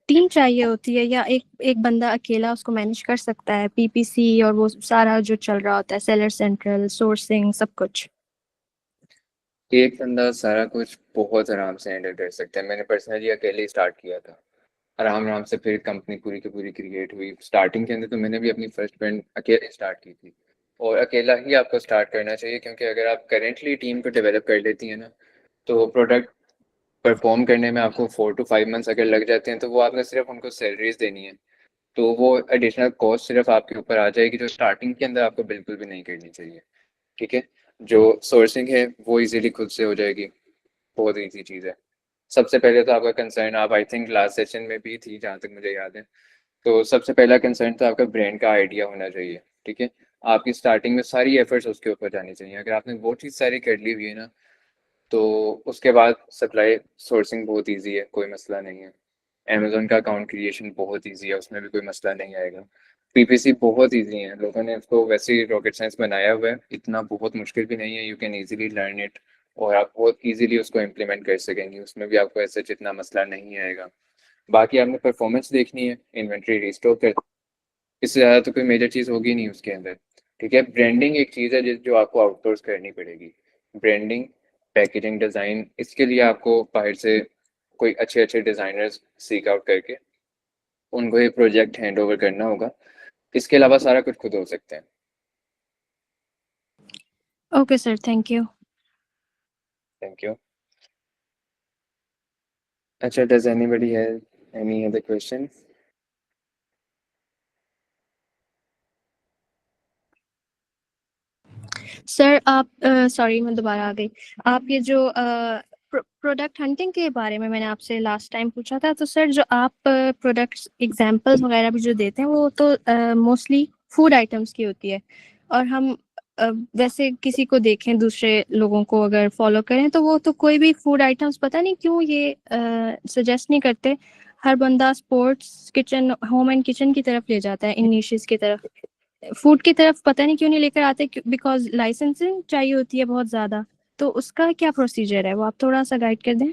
टीम चाहिए होती है या एक बंदा अकेला उसको मैनेज कर सकता है, पीपीसी और वो सारा जो चल रहा होता है, सेलर सेंट्रल, सोर्सिंग, सब कुछ? एक बंदा सारा कुछ बहुत आराम से हैंडल कर सकता है। मैंने पर्सनली अकेले स्टार्ट किया था, आराम आराम से फिर कंपनी पूरी की पूरी क्रिएट हुई। स्टार्टिंग के अंदर तो मैंने भी अपनी फर्स्ट ब्रांड अकेले स्टार्ट की थी, और अकेला ही आपको स्टार्ट करना चाहिए, क्योंकि अगर आप करेंटली टीम को डेवलप कर लेती हैं ना, तो प्रोडक्ट परफॉर्म करने में आपको 4 to 5 मंथ्स अगर लग जाते हैं तो वो आपने सिर्फ उनको सैलरीज देनी है, तो वो एडिशनल कॉस्ट सिर्फ आपके ऊपर आ जाएगी, जो स्टार्टिंग के अंदर आपको बिल्कुल भी नहीं करनी चाहिए। ठीक है, जो सोर्सिंग है वो इजीली खुद से हो जाएगी, बहुत ईजी चीज़ है। सबसे पहले तो आपका कंसर्न, आप आई थिंक लास्ट सेशन में भी थी जहाँ तक मुझे याद है, तो सबसे पहला कंसर्न तो आपका ब्रांड का आइडिया होना चाहिए। ठीक है, आपकी स्टार्टिंग में सारी एफर्ट्स उसके ऊपर जानी चाहिए। अगर आपने वो चीज़ सारी कर ली हुई है ना, तो उसके बाद सप्लाई सोर्सिंग बहुत इजी है, कोई मसला नहीं है। अमेज़न का अकाउंट क्रिएशन बहुत इजी है, उसमें भी कोई मसला नहीं आएगा। पीपीसी बहुत इजी है, लोगों ने उसको वैसे ही रॉकेट साइंस बनाया हुआ है, इतना बहुत मुश्किल भी नहीं है, you can easily learn it और आप बहुत इजीली उसको इम्प्लीमेंट कर सकेंगे, उसमें भी आपको ऐसा जितना मसला नहीं आएगा। बाकी आपने परफॉर्मेंस देखनी है, इन्वेंट्री रिस्टॉक कर, इससे ज़्यादा तो कोई मेजर चीज़ होगी नहीं उसके अंदर। ठीक है, ब्रांडिंग एक चीज़ है जो आपको आउटसोर्स करनी पड़ेगी। ब्रांडिंग, पैकेजिंग, डिज़ाइन, इसके लिए आपको बाहर से कोई अच्छे डिज़ाइनर्स सीक आउट करके उनको ये प्रोजेक्ट हैंड ओवर करना होगा। इसके अलावा सारा कुछ खुद हो सकते हैं। Okay, sir. Thank you. Thank you. अच्छा, does anybody have any other question? Sir आप सॉरी मैं दोबारा आ गई। आप ये जो प्रोडक्ट हंटिंग के बारे में मैंने आपसे लास्ट टाइम पूछा था, तो सर जो आप प्रोडक्ट्स एग्जांपल्स वगैरह भी जो देते हैं वो तो मोस्टली फूड आइटम्स की होती है, और हम वैसे किसी को देखें, दूसरे लोगों को अगर फॉलो करें तो वो तो कोई भी फूड आइटम्स पता नहीं क्यों ये सजेस्ट नहीं करते। हर बंदा sports kitchen, home and kitchen की तरफ ले जाता है, इन निशेस की तरफ। फूड की तरफ पता नहीं क्यों नहीं लेकर आते, बिकॉज लाइसेंसिंग चाहिए होती है बहुत ज्यादा। तो उसका क्या प्रोसीजर है, वो आप थोड़ा सा गाइड कर दें।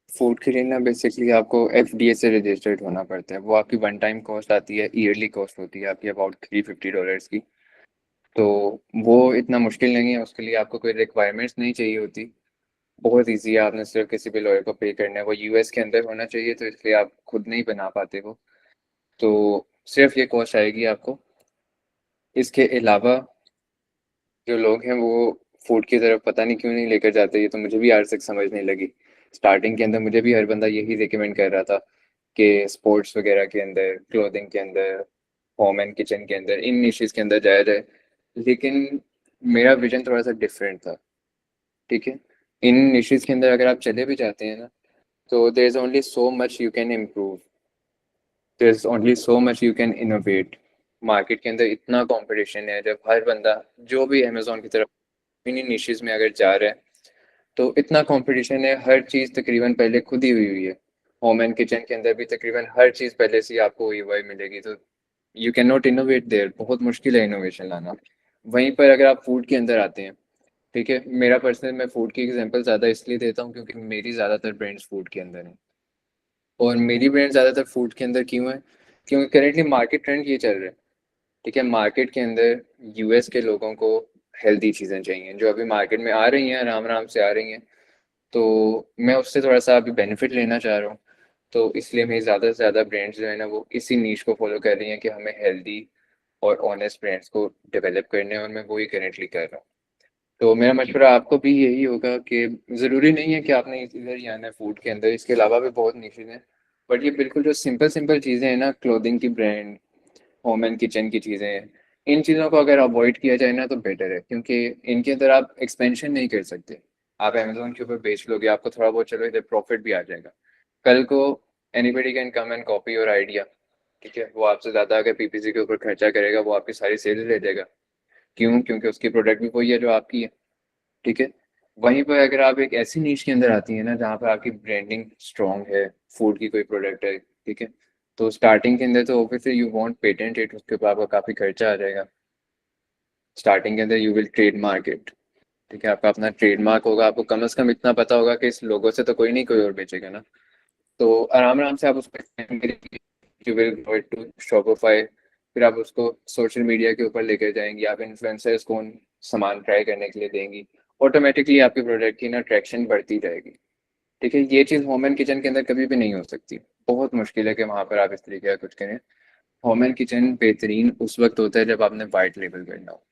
फूड के लिए ना बेसिकली आपको FDA से रजिस्टर्ड होना पड़ता है। वो आपकी वन टाइम कॉस्ट आती है, ईयरली कॉस्ट होती है आपकी अबाउट $350 की। तो वो इतना मुश्किल नहीं है, उसके लिए आपको कोई रिक्वायरमेंट्स नहीं चाहिए होती। बहुत ईजी है, आपने सिर्फ किसी भी लॉयर को पे करना है। वो US के अंदर होना चाहिए, तो इसलिए आप खुद नहीं बना पाते वो। तो सिर्फ ये कॉस्ट आएगी आपको। इसके अलावा जो लोग हैं वो फूड की तरफ पता नहीं क्यों नहीं लेकर जाते, ये तो मुझे भी आज तक समझ नहीं लगी। स्टार्टिंग के अंदर मुझे भी हर बंदा यही रिकमेंड कर रहा था कि स्पोर्ट्स वगैरह के अंदर, क्लोथिंग के अंदर, होम एंड किचन के अंदर, इन निशेस के अंदर जाया जाए। लेकिन मेरा विजन थोड़ा सा डिफरेंट था। ठीक है, इन निशेस के अंदर अगर आप चले भी जाते हैं ना, तो there is only so much you can improve, there is only so much you can innovate. Market के अंदर इतना कंपटीशन है, जब हर बंदा जो भी अमेजोन की तरफ इन्हीं निशेस में अगर जा रहा है, तो इतना कंपटीशन है। हर चीज़ तकरीबन पहले खुद ही हुई हुई है। होम एंड किचन के अंदर भी तकरीबन हर चीज़ पहले से ही आपको हुई हुई मिलेगी। तो you can not innovate there, बहुत मुश्किल है इनोवेशन लाना। वहीं पर अगर आप फूड के अंदर आते हैं, ठीक है, मेरा पर्सनल, मैं फूड की एग्जांपल ज़्यादा इसलिए देता हूँ क्योंकि मेरी ज़्यादातर ब्रांड्स फूड के अंदर हैं। और मेरी ब्रांड ज़्यादातर फूड के अंदर क्यों है? क्योंकि करेंटली मार्केट ट्रेंड ये चल रहा है। ठीक है, मार्केट के अंदर US के लोगों को हेल्दी चीज़ें चाहिए, जो अभी मार्केट में आ रही हैं, आराम आराम से आ रही हैं। तो मैं उससे थोड़ा सा अभी बेनिफिट लेना चाह रहा हूँ। तो इसलिए मेरी ज़्यादा से ज़्यादा ब्रांड्स जो है ना, वो इसी नीश को फॉलो कर रही हैं कि हमें हेल्दी और ऑनेस्ट ब्रांड्स को डेवलप करने हैं, और मैं वही करेंटली कर रहा हूँ। तो मेरा मशवरा आपको भी यही होगा कि ज़रूरी नहीं है कि आपने इधर ही आना है फूड के अंदर, इसके अलावा भी बहुत निशेज़ हैं। बट ये बिल्कुल जो सिंपल सिंपल चीज़ें हैं ना, क्लोथिंग की ब्रांड, होम एंड किचन की चीज़ें हैं, इन चीज़ों को अगर अवॉइड किया जाए ना तो बेटर है, क्योंकि इनके अंदर आप एक्सपेंशन नहीं कर सकते। आप अमेजोन के ऊपर बेच लोगे, आपको थोड़ा बहुत चलो इधर प्रॉफिट भी आ जाएगा। कल को anybody can come and copy your idea. ठीक है, वो आपसे ज़्यादा अगर PPC के ऊपर खर्चा करेगा, वो आपकी सारी सेल्स ले जाएगा। क्यों? क्योंकि उसकी प्रोडक्ट भी वही है जो आपकी है। ठीक है, वहीं पर अगर आप एक ऐसी नीश के अंदर आती है ना जहाँ पर आपकी ब्रांडिंग स्ट्रॉन्ग है, फूड की कोई प्रोडक्ट है, ठीक है, तो स्टार्टिंग के अंदर तो obviously you want patent it, उसके ऊपर आपका काफ़ी खर्चा आ जाएगा। स्टार्टिंग के अंदर यू विल ट्रेड मार्केट। ठीक है, आपका अपना ट्रेडमार्क होगा, आपको कम से कम इतना पता होगा कि इस लोगो से तो कोई नहीं कोई और बेचेगा ना। तो आराम आराम से आप उसको you will go it to Shopify. फिर आप उसको सोशल मीडिया के ऊपर लेकर जाएंगी, आप इन्फ्लुएंसर्स को सामान ट्राई करने के लिए देंगी। ऑटोमेटिकली आपके प्रोडक्ट की ना ट्रैक्शन बढ़ती जाएगी। ठीक है, ये चीज़ होम एंड किचन के अंदर कभी भी नहीं हो सकती। बहुत मुश्किल है कि वहाँ पर आप इस तरीके का कुछ करें। होम एंड किचन बेहतरीन उस वक्त होता है जब आपने वाइट लेबल करना हो।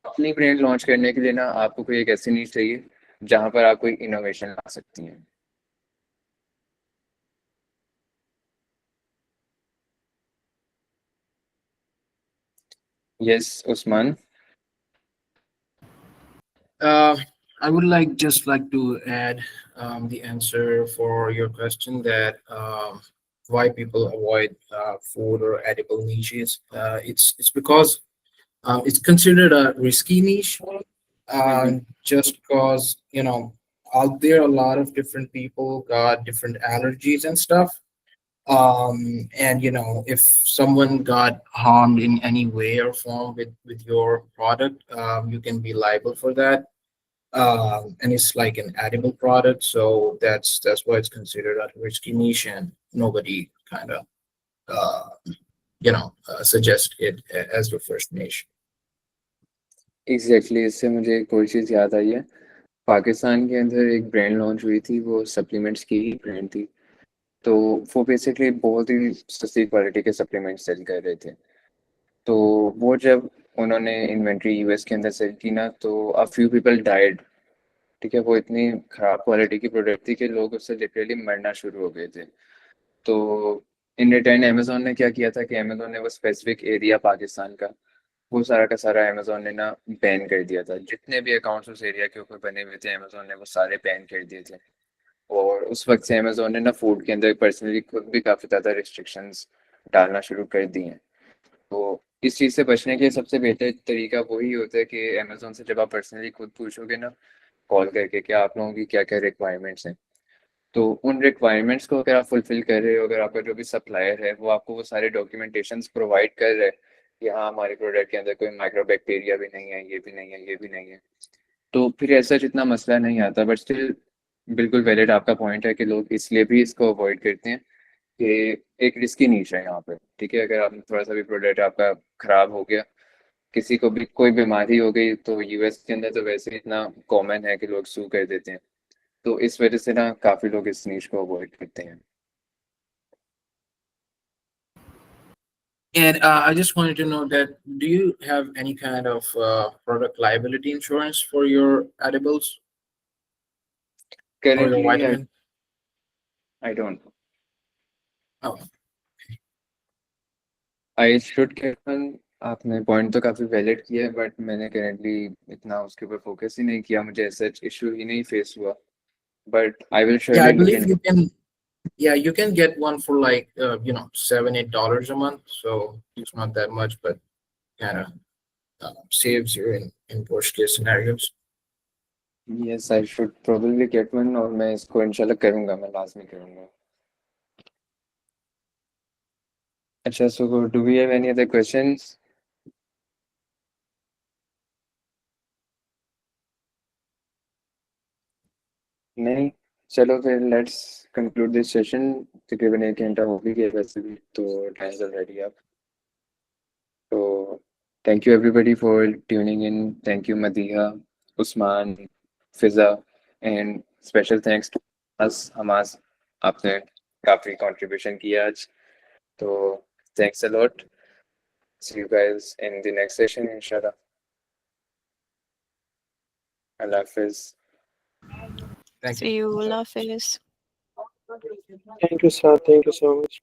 अपनी ब्रांड लॉन्च करने के लिए ना आपको कोई एक ऐसी नीड चाहिए जहाँ पर आप कोई इनोवेशन ला सकती हैं। Yes Usman. I would just like to add the answer for your question that why people avoid food or edible niches. It's because it's considered a risky niche. Just because out there a lot of different people got different allergies and stuff. And if someone got harmed in any way or form with your product, you can be liable for that. And it's like an edible product, so that's why it's considered a risky niche, and nobody kind of suggest it as the first niche. Exactly, इससे मुझे एक और चीज़ याद आई है। पाकिस्तान के अंदर एक brand launch हुई थी, वो सप्लीमेंट्स की ही ब्रांड थी। तो वो बेसिकली बहुत ही सस्ती क्वालिटी के सप्लीमेंट सेल कर रहे थे। तो वो जब उन्होंने इन्वेंट्री यूएस के अंदर सेल की ना, तो अ फ्यू पीपल डाइड। ठीक है, वो इतनी खराब क्वालिटी की प्रोडक्ट थी कि लोग उससे लिटरली मरना शुरू हो गए थे। तो इन रिटर्न अमेजोन ने क्या किया था कि अमेजोन ने वो स्पेसिफिक एरिया पाकिस्तान का, वो सारा का सारा अमेजोन ने ना बैन कर दिया था। जितने भी अकाउंट्स उस एरिया के ऊपर बने हुए थे अमेजोन ने वो सारे बैन कर दिए थे। और उस वक्त से अमेजोन ने ना फूड के अंदर पर्सनली खुद भी काफ़ी ज़्यादा रिस्ट्रिक्शंस डालना शुरू कर दी हैं। तो इस चीज़ से बचने के सबसे बेहतर तरीका वही होता है कि अमेजोन से जब आप पर्सनली खुद पूछोगे ना कॉल करके कि आप लोगों की क्या क्या रिक्वायरमेंट्स हैं, तो उन रिक्वायरमेंट्स को अगर आप फुलफिल कर रहे हो, अगर आपका जो भी सप्लायर है वो आपको वो सारे डॉक्यूमेंटेशंस प्रोवाइड कर रहे हैं कि हाँ हमारे प्रोडक्ट के अंदर कोई माइक्रो बैक्टीरिया भी नहीं है, ये भी नहीं है, ये भी नहीं है, तो फिर ऐसा जितना मसला नहीं आता। बट स्टिल बिल्कुल वैलिड आपका पॉइंट है कि लोग इसलिए भी इसको अवॉइड करते हैं कि एक रिस्की नीश है यहाँ पे। ठीक है, अगर आप थोड़ा सा भी प्रोडक्ट आपका खराब हो गया, किसी को भी कोई बीमारी हो गई, तो यूएस के अंदर तो वैसे ही इतना कॉमन है कि लोग सू कर देते हैं। तो इस वजह से ना काफ़ी लोग इस नीश को अवॉइड करते हैं। And I just wanted to know that do you have any kind of product liability insurance for your edibles or your Currently, vitamin? I don't. Oh, I should get one. आपने point तो काफ़ी valid किया है, but मैंने currently इतना उसके ऊपर focus ही नहीं किया, मुझे ऐसा इशू ही नहीं फेस हुआ। But I will yeah, I surely look believe into. you can. Yeah, you can get one for like $7-8 a month, so it's not that much, but kind of saves you in worst case scenarios. Yes, I should probably get one, और मैं इसको इंशाल्लाह करूँगा, मैं लाजमी करूँगा। अच्छा, so do we have any other questions? नहीं, चलो फिर लेट्स कंक्लूड दिस सेशन। तकरीबन 1 घंटा हो भी गया वैसे भी, तो टाइम ऑलरेडी अप। तो thank you everybody for tuning in. Thank you Madiha, Usman, Fiza, and special thanks to अस हमास। आपने काफ़ी कंट्रीब्यूशन किया आज, तो thanks a lot. See you guys in the next session, inshallah. Allah Hafiz. Thank you. See you. Allah Hafiz. Thank you, sir. Thank you so much.